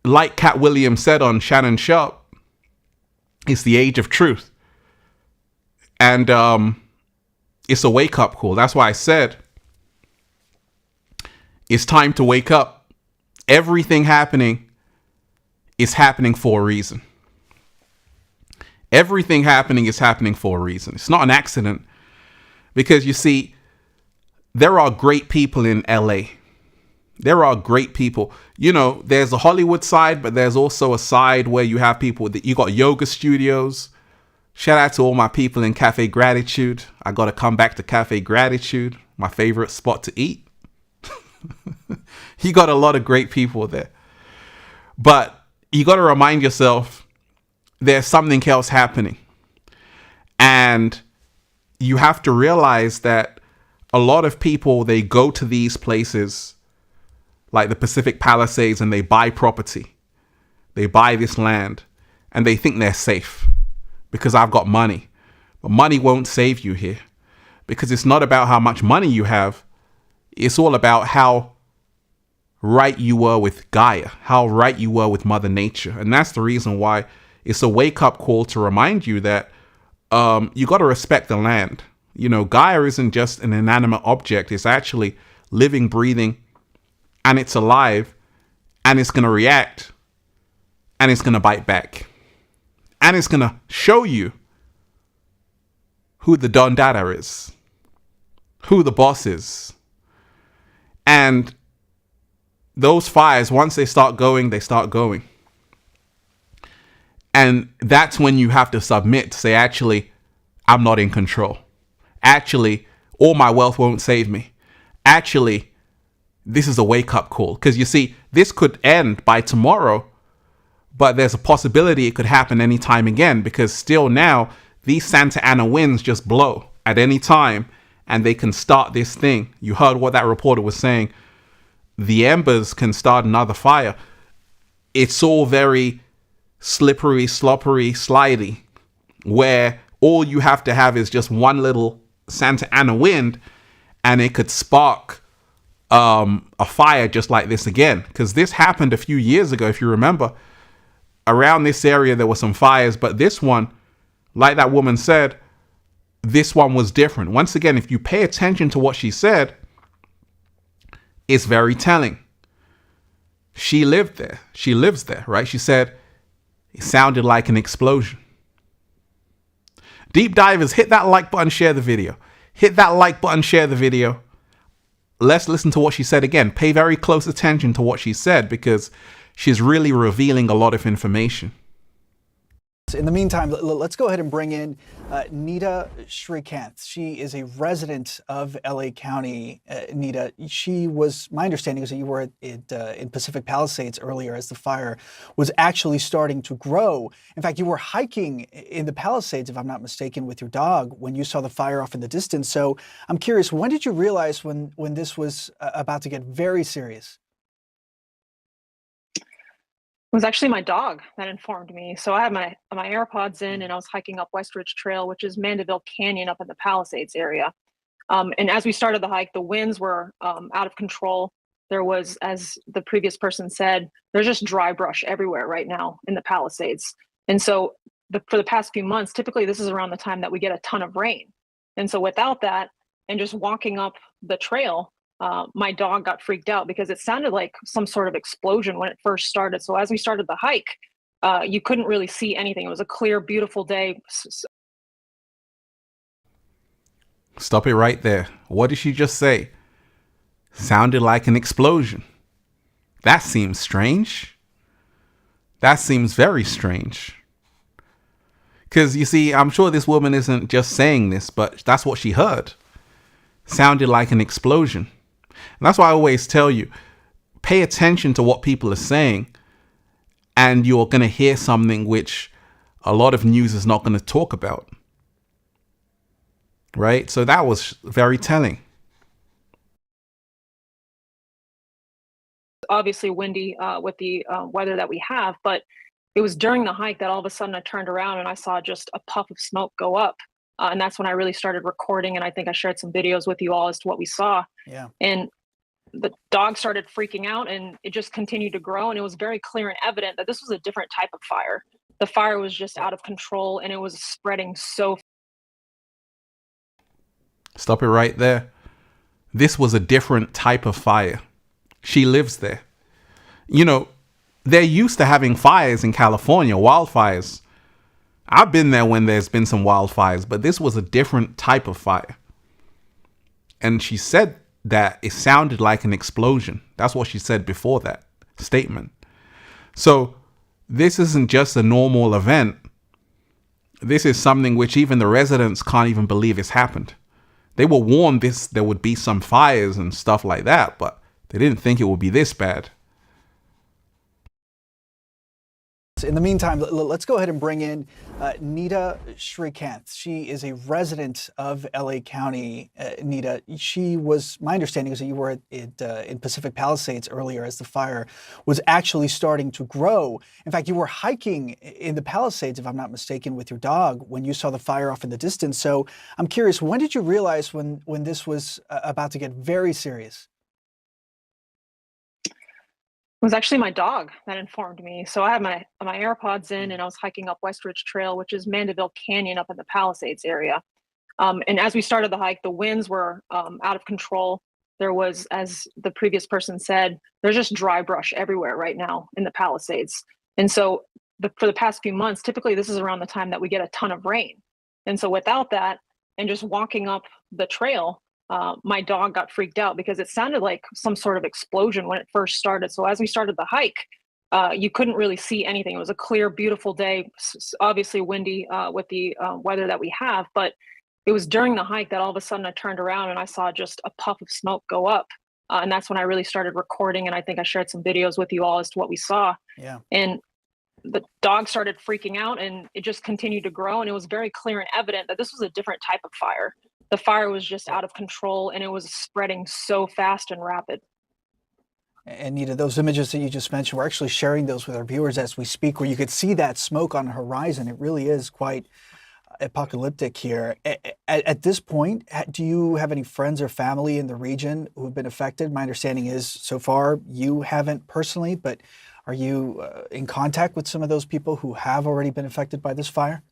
Like Cat Williams said on Shannon Sharp, it's the age of truth. And it's a wake-up call. That's why I said it's time to wake up. Everything happening is happening for a reason. Everything happening is happening for a reason. It's not an accident. Because you see, there are great people in LA. There are great people. You know, there's a Hollywood side, but there's also a side where you have people that you got yoga studios. Shout out to all my people in Cafe Gratitude. I got to come back to Cafe Gratitude, my favorite spot to eat. You got a lot of great people there. But you got to remind yourself there's something else happening. And you have to realize that a lot of people, they go to these places like the Pacific Palisades and they buy property. They buy this land and they think they're safe because I've got money. But money won't save you here, because it's not about how much money you have. It's all about how right you were with Gaia, how right you were with Mother Nature. And that's the reason why it's a wake-up call to remind you that you got to respect the land. You know, Gaia isn't just an inanimate object. It's actually living, breathing, and it's alive, and it's going to react, and it's going to bite back, and it's going to show you who the Don Dada is, who the boss is. And those fires, once they start going, they start going. And that's when you have to submit to say, actually, I'm not in control. Actually, all my wealth won't save me. Actually, this is a wake-up call. Because you see, this could end by tomorrow, but there's a possibility it could happen anytime again, because still now, these Santa Ana winds just blow at any time, and they can start this thing. You heard what that reporter was saying. The embers can start another fire. It's all very slippery, sloppery, slidey, where all you have to have is just one little Santa Ana wind and it could spark a fire just like this again. Because this happened a few years ago, if you remember. Around this area, there were some fires, but this one, like that woman said, this one was different. Once again, if you pay attention to what she said, it's very telling. She lived there. She lives there, right? She said it sounded like an explosion. Deep divers, hit that like button, share the video. Hit that like button, share the video. Let's listen to what she said again. Pay very close attention to what she said because she's really revealing a lot of information. In the meantime, let's go ahead and bring in Nita Srikanth. She is a resident of LA County. Nita, my understanding is that you were in Pacific Palisades earlier as the fire was actually starting to grow. In fact, you were hiking in the Palisades, if I'm not mistaken, with your dog when you saw the fire off in the distance. So I'm curious, when did you realize when this was about to get very serious? It was actually my dog that informed me. So I had my AirPods in and I was hiking up Westridge Trail, which is Mandeville Canyon up in the Palisades area. And as we started the hike, the winds were out of control. There was, as the previous person said, there's just dry brush everywhere right now in the Palisades. And so for the past few months, typically this is around the time that we get a ton of rain. And so without that, and just walking up the trail, my dog got freaked out because it sounded like some sort of explosion when it first started. So as we started the hike, you couldn't really see anything. It was a clear, beautiful day. Stop it right there. What did she just say? Sounded like an explosion. That seems strange. That seems very strange. Because you see, I'm sure this woman isn't just saying this, but that's what she heard. Sounded like an explosion. And that's why I always tell you, pay attention to what people are saying, and you're going to hear something which a lot of news is not going to talk about. Right? So that was very telling. Obviously windy with the weather that we have, but it was during the hike that all of a sudden I turned around and I saw just a puff of smoke go up. And that's when I really started recording. And I think I shared some videos with you all as to what we saw. Yeah. And the dog started freaking out and it just continued to grow. And it was very clear and evident that this was a different type of fire. The fire was just out of control and it was spreading so. Stop it right there. This was a different type of fire. She lives there. You know, they're used to having fires in California, wildfires. I've been there when there's been some wildfires, but this was a different type of fire. And she said that it sounded like an explosion. That's what she said before that statement. So this isn't just a normal event. This is something which even the residents can't even believe has happened. They were warned there would be some fires and stuff like that, but they didn't think it would be this bad. In the meantime, let's go ahead and bring in Nita Srikanth. She is a resident of LA County. Nita, my understanding is that you were in Pacific Palisades earlier as the fire was actually starting to grow. In fact, you were hiking in the Palisades, if I'm not mistaken, with your dog when you saw the fire off in the distance. So I'm curious, when did you realize when this was about to get very serious? It was actually my dog that informed me. So I had my AirPods in and I was hiking up Westridge Trail, which is Mandeville Canyon up in the Palisades area. And as we started the hike, the winds were out of control. There was, as the previous person said, there's just dry brush everywhere right now in the Palisades. And so for the past few months, typically this is around the time that we get a ton of rain. And so without that, and just walking up the trail, my dog got freaked out because it sounded like some sort of explosion when it first started. So as we started the hike, you couldn't really see anything. It was a clear, beautiful day, obviously windy with the weather that we have. But it was during the hike that all of a sudden I turned around and I saw just a puff of smoke go up. And that's when I really started recording. And I think I shared some videos with you all as to what we saw. Yeah. And the dog started freaking out and it just continued to grow. And it was very clear and evident that this was a different type of fire. The fire was just out of control and it was spreading so fast and rapid. And Nita, those images that you just mentioned, we're actually sharing those with our viewers as we speak, where you could see that smoke on the horizon. It really is quite apocalyptic here. At this point, do you have any friends or family in the region who have been affected? My understanding is so far you haven't personally, but are you in contact with some of those people who have already been affected by this fire?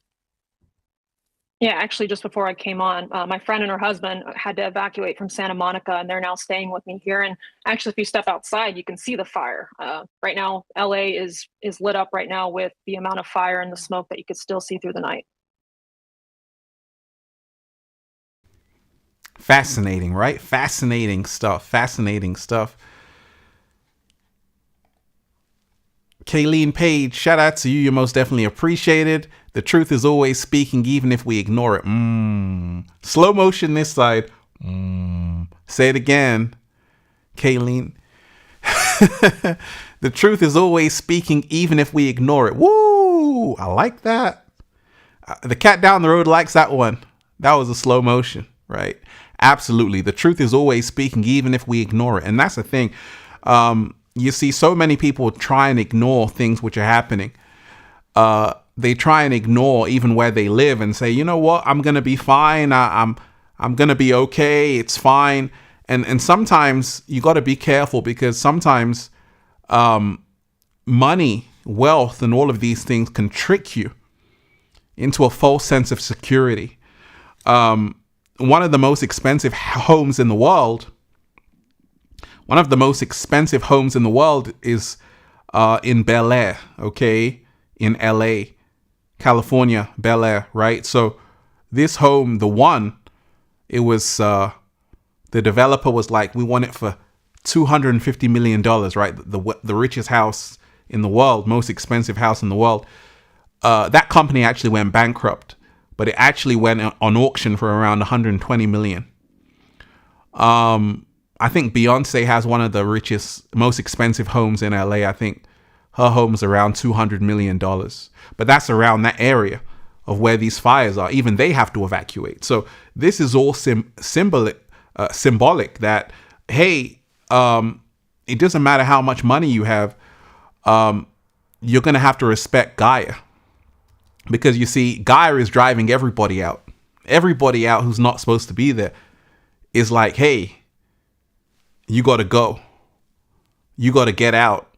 Yeah, actually, just before I came on, my friend and her husband had to evacuate from Santa Monica, and they're now staying with me here. And actually, if you step outside, you can see the fire. Right now, LA is lit up right now with the amount of fire and the smoke that you could still see through the night. Fascinating, right? Fascinating stuff. Fascinating stuff. Kayleen Page, shout out to you. You're most definitely appreciated. The truth is always speaking, even if we ignore it. Slow motion this side. Say it again, Kayleen. The truth is always speaking, even if we ignore it. Woo! I like that. The cat down the road likes that one. That was a slow motion, right? Absolutely. The truth is always speaking, even if we ignore it. And that's the thing. You see so many people try and ignore things which are happening. They try and ignore even where they live and say, you know what, I'm going to be fine. I'm going to be okay. It's fine. And sometimes you got to be careful, because sometimes money, wealth, and all of these things can trick you into a false sense of security. One of the most expensive homes in the world is in Bel Air, okay? In LA, California, Bel Air, right? So this home, the one, it was, the developer was like, we want it for $250 million, right? The richest house in the world, most expensive house in the world. That company actually went bankrupt, but it actually went on auction for around 120 million. I think Beyonce has one of the richest, most expensive homes in LA. I think her home's around $200 million, but that's around that area of where these fires are. Even they have to evacuate. So this is all symbolic that, hey, it doesn't matter how much money you have. You're going to have to respect Gaia, because you see, Gaia is driving everybody out. Everybody out who's not supposed to be there is like, hey, you got to go. You got to get out.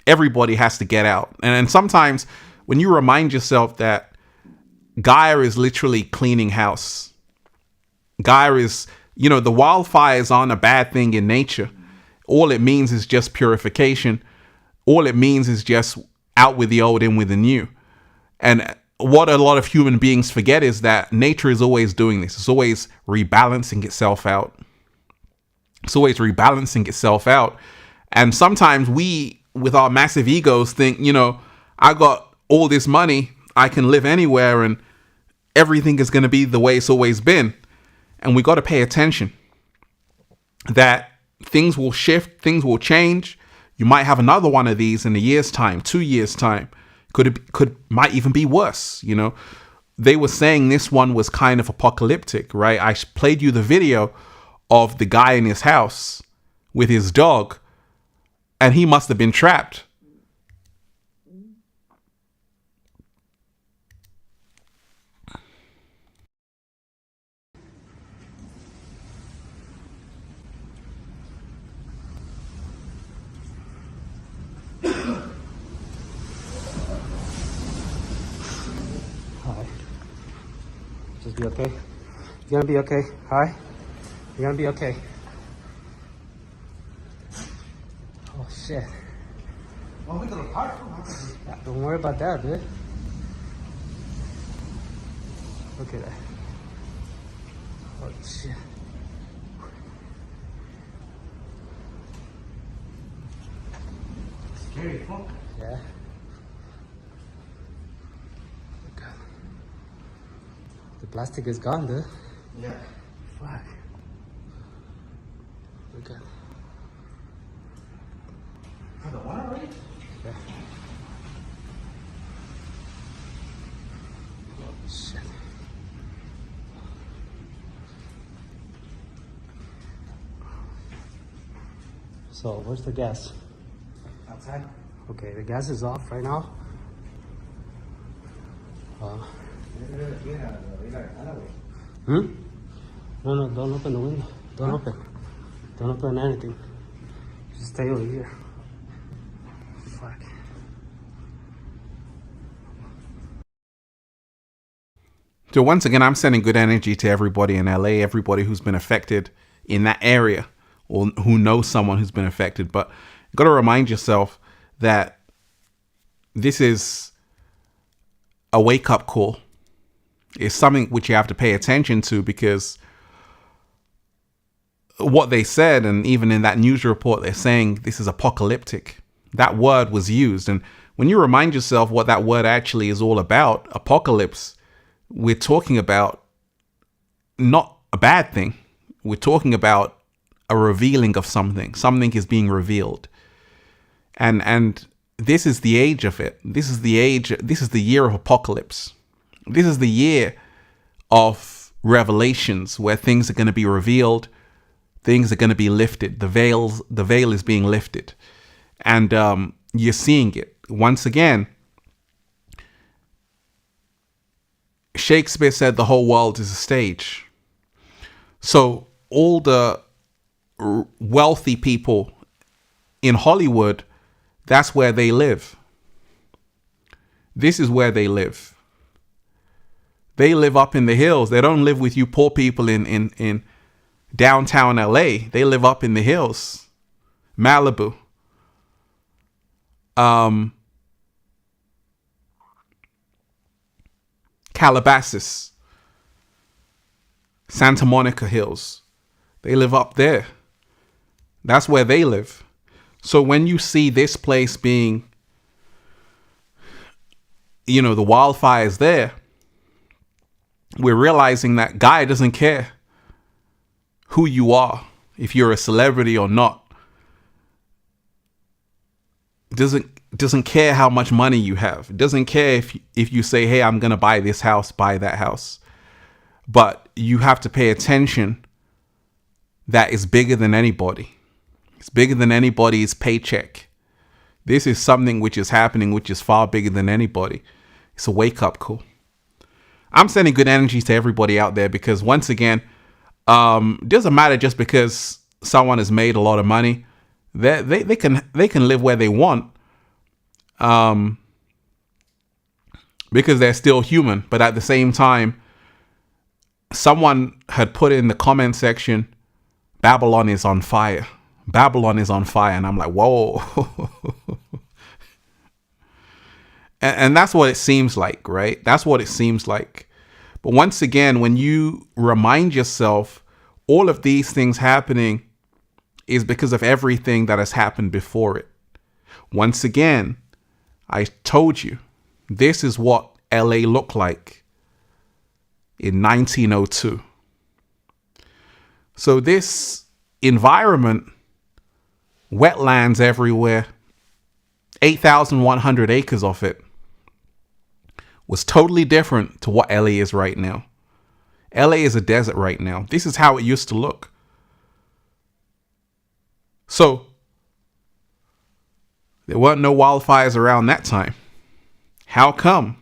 Everybody has to get out. And sometimes when you remind yourself that Gaia is literally cleaning house. Gaia is, the wildfires aren't a bad thing in nature. All it means is just purification. All it means is just out with the old, in with the new. And what a lot of human beings forget is that nature is always doing this. It's always rebalancing itself out. It's always rebalancing itself out. And sometimes we, with our massive egos, think, I got all this money, I can live anywhere, and everything is going to be the way it's always been. And we got to pay attention that things will shift, things will change. You might have another one of these in a year's time, 2 years' time. Might even be worse. They were saying this one was kind of apocalyptic, right? I played you the video of the guy in his house with his dog, and he must have been trapped. Hi. Just be okay. You're gonna be okay. Hi. You're gonna be okay. Oh shit. Yeah, don't worry about that, dude. Look at that. Oh shit. Scary, huh? Yeah. Look at the plastic is gone, dude. Yeah. Fuck. Look at. For the one already? Yeah. Oh, shit. So where's the gas? Outside. Okay, the gas is off right now. Hmm? No, don't open the window. Don't open. Don't open anything. Just stay over here. Fuck. So once again, I'm sending good energy to everybody in LA, everybody who's been affected in that area or who knows someone who's been affected. But you got to remind yourself that this is a wake-up call. It's something which you have to pay attention to, because what they said, and even in that news report, they're saying this is apocalyptic. That word was used. And when you remind yourself what that word actually is all about, apocalypse, we're talking about not a bad thing. We're talking about a revealing of something. Something is being revealed. And this is the age of it. This is the year of apocalypse. This is the year of revelations, where things are going to be revealed. Things are going to be lifted. The veil is being lifted. And you're seeing it. Once again, Shakespeare said the whole world is a stage. So all the wealthy people in Hollywood, that's where they live. This is where they live. They live up in the hills. They don't live with you poor people in downtown LA. They live up in the hills. Malibu. Calabasas. Santa Monica Hills. They live up there. That's where they live. So when you see this place being, the wildfires there, we're realizing that guy doesn't care who you are, if you're a celebrity or not. Doesn't care how much money you have. Doesn't care if you say, hey, I'm going to buy this house, buy that house. But you have to pay attention that it's bigger than anybody. It's bigger than anybody's paycheck. This is something which is happening, which is far bigger than anybody. It's a wake-up call. I'm sending good energy to everybody out there, because once again, doesn't matter just because someone has made a lot of money. They can live where they want, because they're still human. But at the same time, someone had put in the comment section, Babylon is on fire. Babylon is on fire. And I'm like, whoa. and that's what it seems like, right? That's what it seems like. But once again, when you remind yourself all of these things happening is because of everything that has happened before it. Once again, I told you, this is what LA looked like in 1902. So this environment, wetlands everywhere, 8,100 acres of it, was totally different to what LA is right now. LA is a desert right now. This is how it used to look. So there weren't no wildfires around that time. How come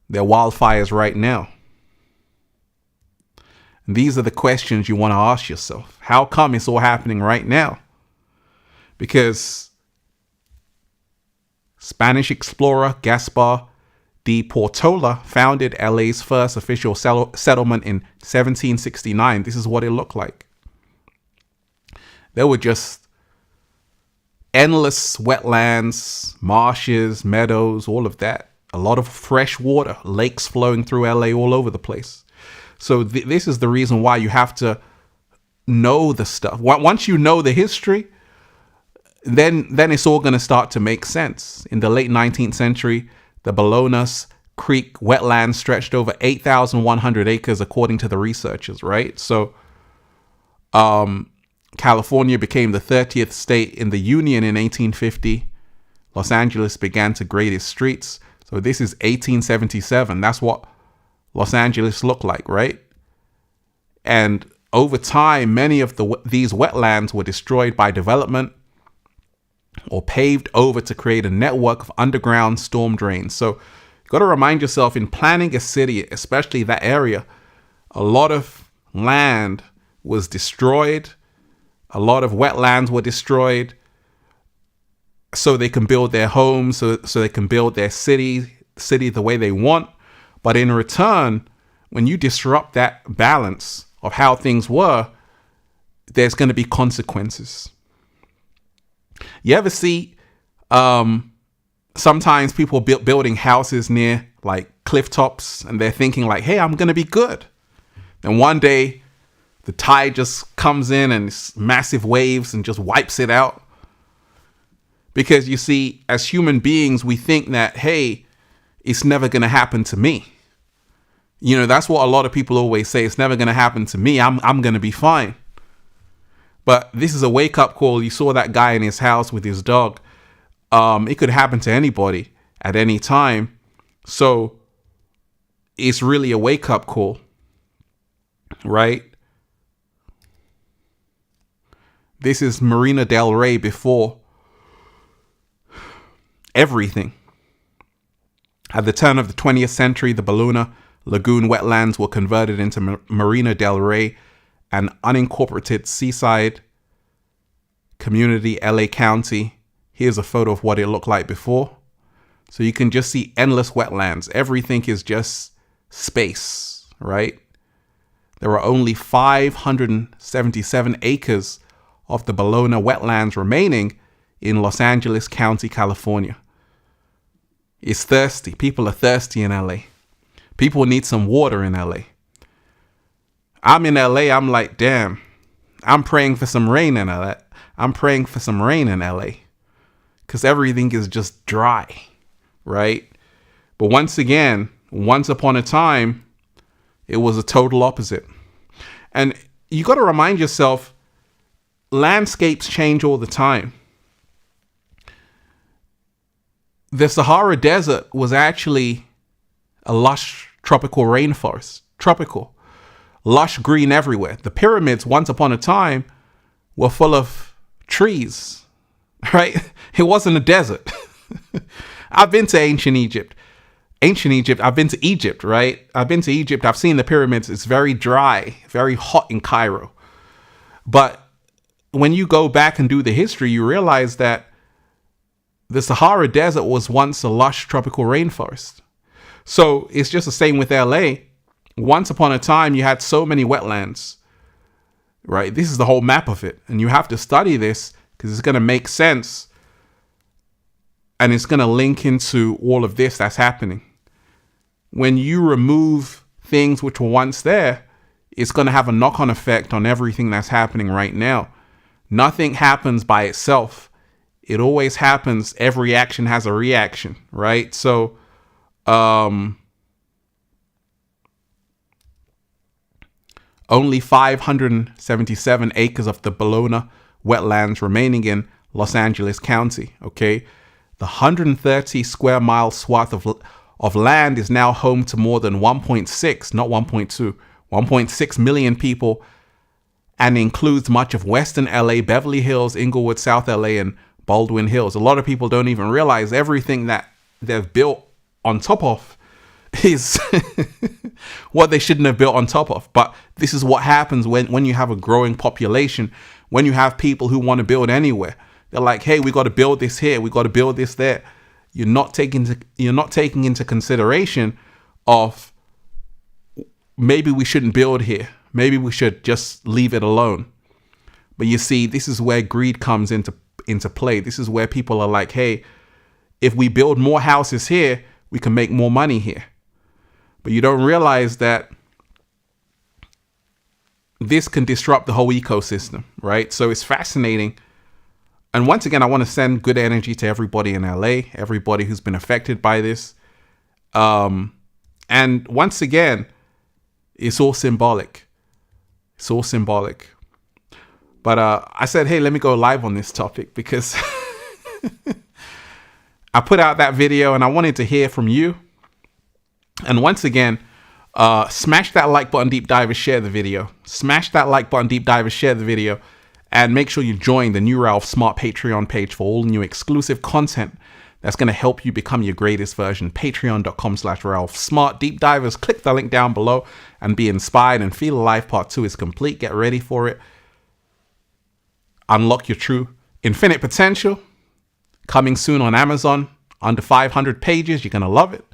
there are wildfires right now? And these are the questions you want to ask yourself. How come it's all happening right now? Because Spanish explorer Gaspar de Portola founded LA's first official settlement in 1769. This is what it looked like. There were just endless wetlands, marshes, meadows, all of that. A lot of fresh water, lakes flowing through LA all over the place. So this is the reason why you have to know the stuff. Once you know the history, then it's all going to start to make sense. In the late 19th century, the Balones Creek wetlands stretched over 8,100 acres, according to the researchers, right? So California became the 30th state in the Union in 1850. Los Angeles began to grade its streets. So this is 1877. That's what Los Angeles looked like, right? And over time, many of these wetlands were destroyed by development or paved over to create a network of underground storm drains. So you got to remind yourself, in planning a city, especially that area, a lot of land was destroyed. A lot of wetlands were destroyed so they can build their homes, so they can build their city the way they want. But in return, when you disrupt that balance of how things were, there's going to be consequences. You ever see sometimes people building houses near like cliff tops, and they're thinking like, hey, I'm going to be good. And one day the tide just comes in and it's massive waves and just wipes it out. Because you see, as human beings, we think that, hey, it's never going to happen to me. You know, that's what a lot of people always say. It's never going to happen to me. I'm going to be fine. But this is a wake-up call. You saw that guy in his house with his dog. It could happen to anybody at any time. So it's really a wake-up call, right? This is Marina del Rey before everything. At the turn of the 20th century, the Ballona Lagoon wetlands were converted into Marina del Rey, an unincorporated seaside community, LA County. Here's a photo of what it looked like before. So you can just see endless wetlands. Everything is just space, right? There are only 577 acres of the Ballona wetlands remaining in Los Angeles County, California. It's thirsty. People are thirsty in LA. People need some water in LA. I'm in LA. I'm like, damn, I'm praying for some rain in LA. I'm praying for some rain in LA because everything is just dry, right? But once again, once upon a time, it was a total opposite. And you got to remind yourself, landscapes change all the time. The Sahara Desert was actually a lush tropical rainforest. Tropical. Lush green everywhere. The pyramids, once upon a time, were full of trees, right? It wasn't a desert. I've been to ancient Egypt. I've been to Egypt, right? I've been to Egypt. I've seen the pyramids. It's very dry, very hot in Cairo. But when you go back and do the history, you realize that the Sahara Desert was once a lush tropical rainforest. So it's just the same with LA. Once upon a time, you had so many wetlands, right? This is the whole map of it. And you have to study this because it's going to make sense. And it's going to link into all of this that's happening. When you remove things which were once there, it's going to have a knock-on effect on everything that's happening right now. Nothing happens by itself. It always happens. Every action has a reaction, right? So, only 577 acres of the Ballona wetlands remaining in Los Angeles County, okay? The 130 square mile swath of land is now home to more than 1.6, not 1.2, 1.6 million people, and includes much of Western LA, Beverly Hills, Inglewood, South LA, and Baldwin Hills. A lot of people don't even realize everything that they've built on top of is what they shouldn't have built on top of. But this is what happens when you have a growing population, when you have people who want to build anywhere. They're like, hey, we got to build this here, we got to build this there. You're not taking into consideration of maybe we shouldn't build here. Maybe we should just leave it alone. But you see, this is where greed comes into play. This is where people are like, hey, if we build more houses here, we can make more money here. But you don't realize that this can disrupt the whole ecosystem, right? So it's fascinating. And once again, I want to send good energy to everybody in LA, everybody who's been affected by this. And once again, it's all symbolic. It's all symbolic. But I said, hey, let me go live on this topic because I put out that video and I wanted to hear from you. And once again, Smash that like button, deep divers, share the video. Smash that like button, deep divers, share the video. And make sure you join the new Ralph Smart Patreon page for all new exclusive content that's going to help you become your greatest version. Patreon.com/Ralph Smart. Deep divers, click the link down below and be inspired and feel alive. Part 2 is complete. Get ready for it. Unlock your true infinite potential. Coming soon on Amazon. Under 500 pages. You're going to love it.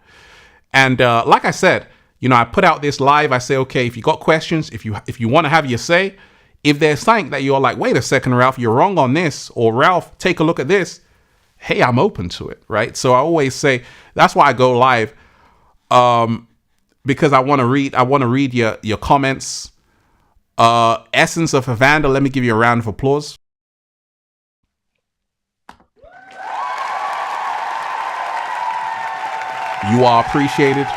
And like I said, you know, I put out this live. I say, okay, if you got questions, if you want to have your say, if there's something that you're like, wait a second, Ralph, you're wrong on this, or Ralph, take a look at this. Hey, I'm open to it, right? So I always say that's why I go live, because I want to read your comments. Essence of Evander, let me give you a round of applause. You are appreciated.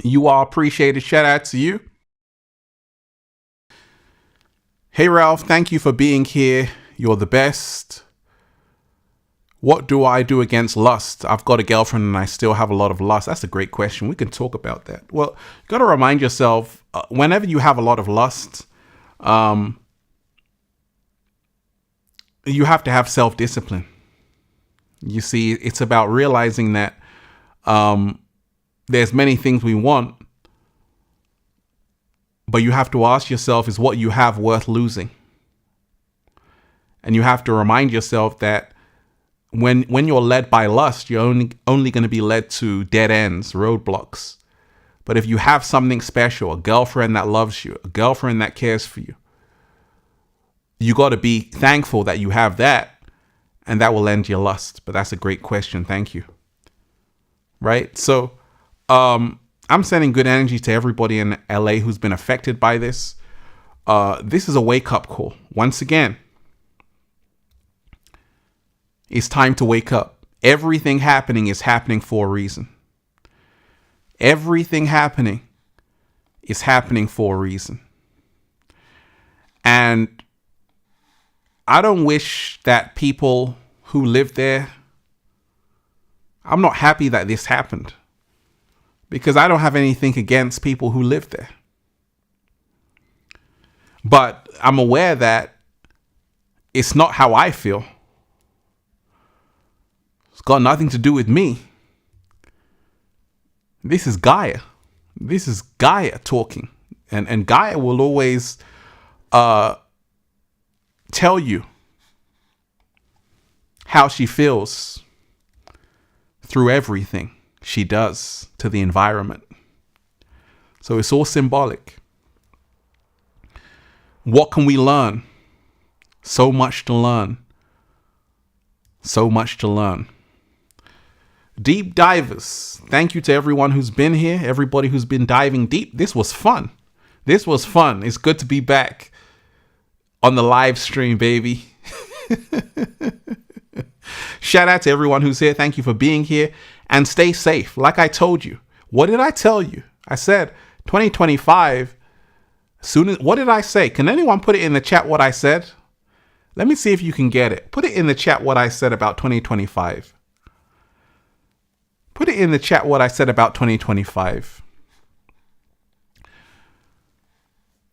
You are appreciated. Shout out to you. Hey Ralph, thank you for being here. You're the best. What do I do against lust? I've got a girlfriend and I still have a lot of lust. That's a great question. We can talk about that. Well, you got to remind yourself, whenever you have a lot of lust, you have to have self-discipline. You see, it's about realizing that there's many things we want, but you have to ask yourself, is what you have worth losing? And you have to remind yourself that when you're led by lust, you're only going to be led to dead ends, roadblocks. But if you have something special, a girlfriend that loves you, a girlfriend that cares for you, you got to be thankful that you have that, and that will end your lust. But that's a great question. Thank you. Right? So I'm sending good energy to everybody in LA who's been affected by this. This is a wake-up call. Once again, it's time to wake up. Everything happening is happening for a reason. Everything happening is happening for a reason. And I don't wish that people who live there, I'm not happy that this happened, because I don't have anything against people who live there. But I'm aware that it's not how I feel. It's got nothing to do with me. This is Gaia. This is Gaia talking. And Gaia will always tell you how she feels through everything she does to the environment. So it's all symbolic. What can we learn? So much to learn. So much to learn. Deep divers, thank you to everyone who's been here, everybody who's been diving deep. This was fun. This was fun. It's good to be back on the live stream, baby. Shout out to everyone who's here. Thank you for being here, and stay safe. Like I told you, what did I tell you? I said 2025. What did I say? Can anyone put it in the chat what I said? Let me see if you can get it. Put it in the chat what I said about 2025. Put it in the chat what I said about 2025.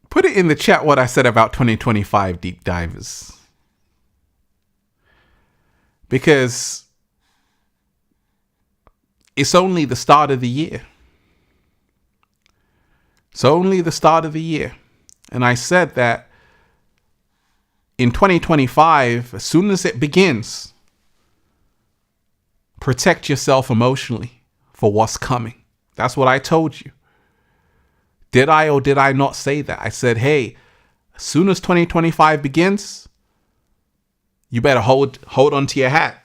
Put it in the chat what I said about 2025, deep divers. Because it's only the start of the year. It's only the start of the year. And I said that in 2025, as soon as it begins, protect yourself emotionally for what's coming. That's what I told you. Did I or did I not say that? I said, hey, as soon as 2025 begins, you better hold on to your hat.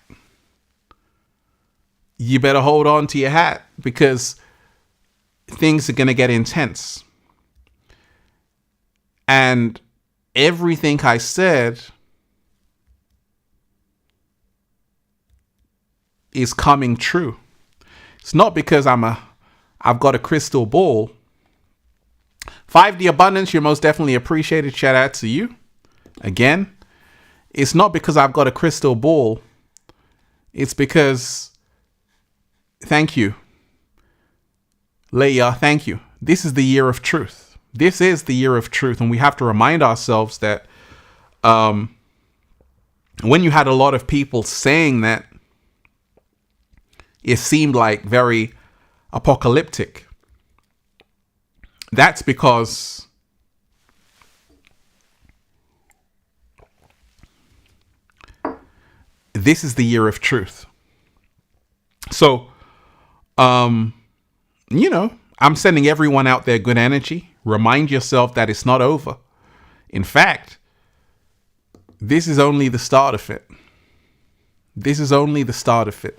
You better hold on to your hat, because things are going to get intense. And everything I said is coming true. It's not because I've got a crystal ball. 5D Abundance, you're most definitely appreciated. Shout out to you. Again, it's not because I've got a crystal ball. It's because, thank you. Leia, thank you. This is the year of truth. This is the year of truth. And we have to remind ourselves that when you had a lot of people saying that, it seemed like very apocalyptic. That's because this is the year of truth. So, I'm sending everyone out there good energy. Remind yourself that it's not over. In fact, this is only the start of it. This is only the start of it.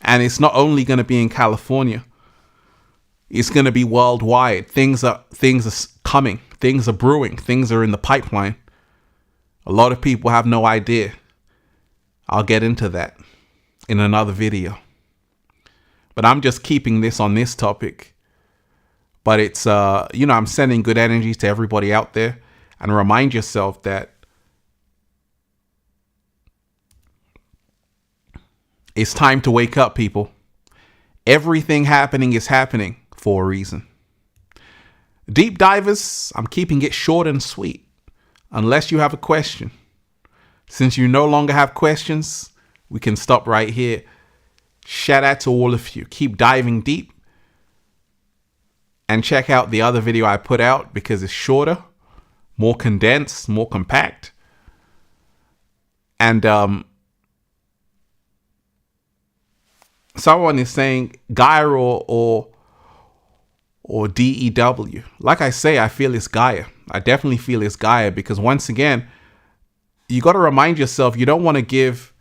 And it's not only going to be in California. It's going to be worldwide. Things are coming. Things are brewing. Things are in the pipeline. A lot of people have no idea. I'll get into that in another video. But I'm just keeping this on this topic. But it's, I'm sending good energy to everybody out there. And remind yourself that it's time to wake up, people. Everything happening is happening for a reason. Deep divers, I'm keeping it short and sweet. Unless you have a question. Since you no longer have questions, we can stop right here. Shout out to all of you. Keep diving deep. And check out the other video I put out because it's shorter, more condensed, more compact. And someone is saying Gaia or DEW. Like I say, I feel it's Gaia. I definitely feel it's Gaia because once again, you got to remind yourself you don't want to give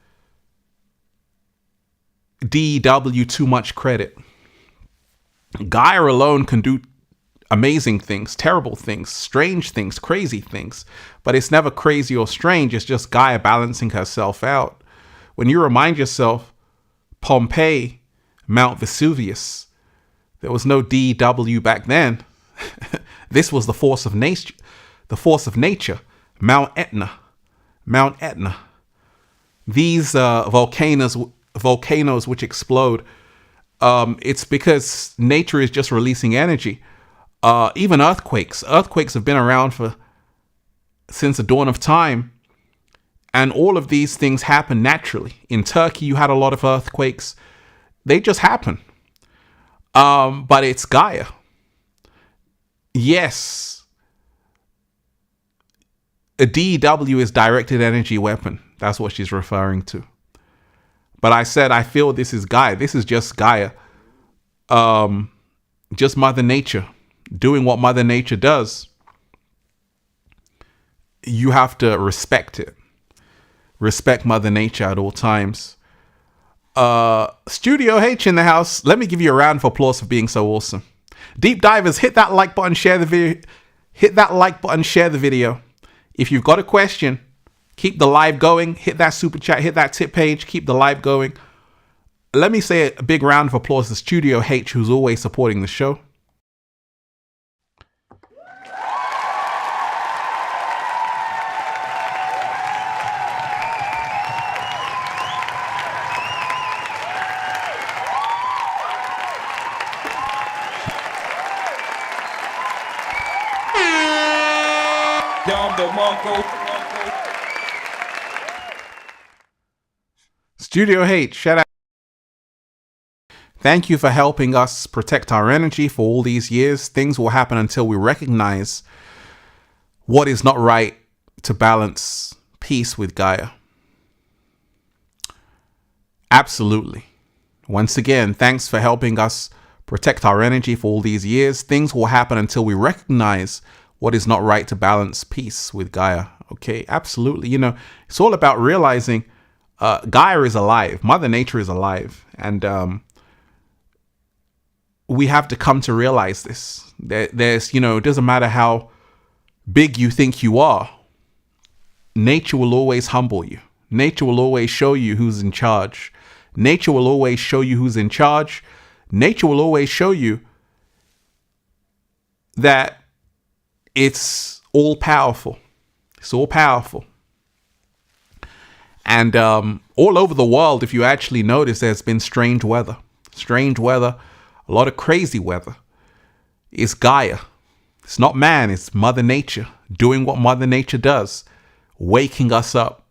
DEW too much credit. Gaia alone can do amazing things, terrible things, strange things, crazy things. But it's never crazy or strange. It's just Gaia balancing herself out. When you remind yourself, Pompeii, Mount Vesuvius, there was no DEW back then. This was the force of nature. The force of nature. Mount Etna. These volcanoes which explode. It's because nature is just releasing energy. Even earthquakes. Earthquakes have been around since the dawn of time. And all of these things happen naturally. In Turkey, you had a lot of earthquakes. They just happen. But it's Gaia. Yes. A DEW is directed energy weapon. That's what she's referring to. But I said, I feel this is Gaia. This is just Gaia. Just Mother Nature. Doing what Mother Nature does. You have to respect it. Respect Mother Nature at all times. Studio H in the house. Let me give you a round of applause for being so awesome. Deep divers, hit that like button, share the video. Hit that like button, share the video. If you've got a question, keep the live going. Hit that super chat, hit that tip page, keep the live going. Let me say a big round of applause to Studio H, who's always supporting the show. Studio H, shout out. Thank you for helping us protect our energy for all these years. Things will happen until we recognize what is not right to balance peace with Gaia. Absolutely. Once again, thanks for helping us protect our energy for all these years. Things will happen until we recognize what is not right to balance peace with Gaia. Okay, absolutely. You know, it's all about realizing Gaia is alive. Mother Nature is alive. And we have to come to realize this. There's, it doesn't matter how big you think you are. Nature will always humble you. Nature will always show you who's in charge. Nature will always show you who's in charge. Nature will always show you that it's all powerful. It's all powerful. And all over the world, if you actually notice, there's been strange weather. Strange weather, a lot of crazy weather. It's Gaia. It's not man, it's Mother Nature doing what Mother Nature does, waking us up.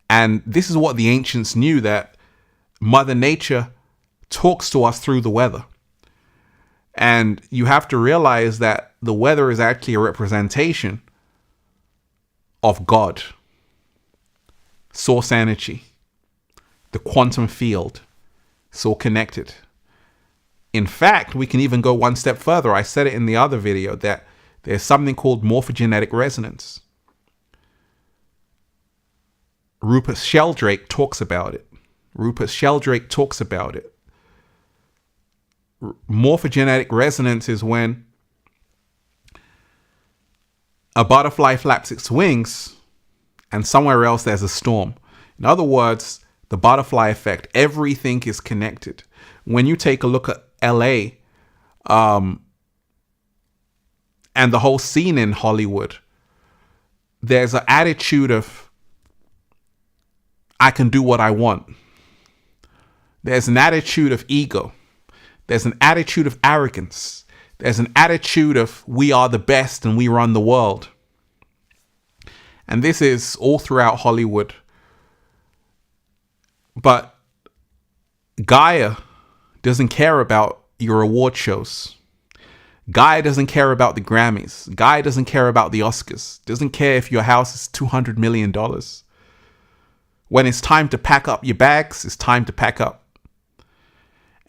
And this is what the ancients knew, that Mother Nature talks to us through the weather. And you have to realize that the weather is actually a representation of God, source energy, the quantum field. It's all connected. In fact, we can even go one step further. I said it in the other video that there's something called morphogenetic resonance. Rupert Sheldrake talks about it. Morphogenetic resonance is when a butterfly flaps its wings and somewhere else there's a storm. In other words, the butterfly effect, everything is connected. When you take a look at LA, and the whole scene in Hollywood, there's an attitude of, I can do what I want. There's an attitude of ego. There's an attitude of arrogance. There's an attitude of, we are the best and we run the world. And this is all throughout Hollywood. But Gaia doesn't care about your award shows. Gaia doesn't care about the Grammys. Gaia doesn't care about the Oscars. Doesn't care if your house is $200 million. When it's time to pack up your bags, it's time to pack up.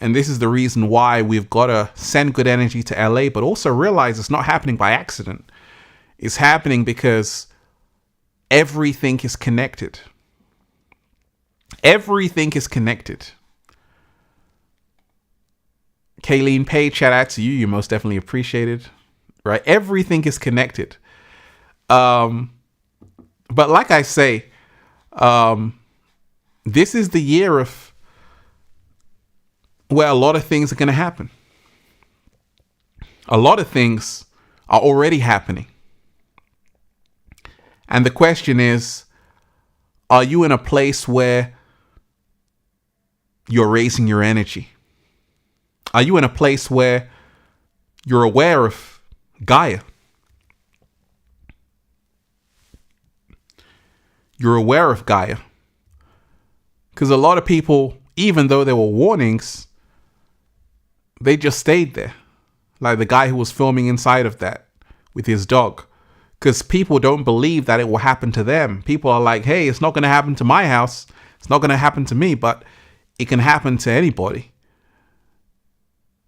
And this is the reason why we've got to send good energy to LA, but also realize it's not happening by accident. It's happening because everything is connected. Everything is connected. Kayleen Page, shout out to you. You're most definitely appreciated, right? Everything is connected. But like I say, this is the year of where a lot of things are going to happen. A lot of things are already happening. And the question is, are you in a place where you're raising your energy? Are you in a place where you're aware of Gaia? You're aware of Gaia. Because a lot of people, even though there were warnings, they just stayed there. Like the guy who was filming inside of that with his dog. Because people don't believe that it will happen to them. People are like, hey, it's not going to happen to my house. It's not going to happen to me, but it can happen to anybody.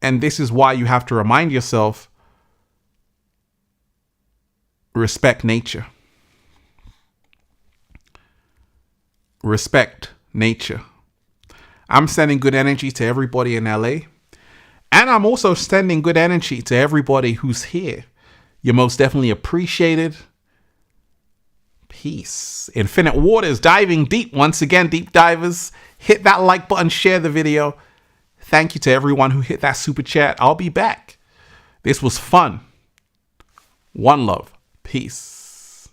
And this is why you have to remind yourself, respect nature. Respect nature. I'm sending good energy to everybody in LA. And I'm also sending good energy to everybody who's here. You're most definitely appreciated. Peace. Infinite Waters diving deep. Once again, deep divers, hit that like button, share the video. Thank you to everyone who hit that super chat. I'll be back. This was fun. One love. Peace.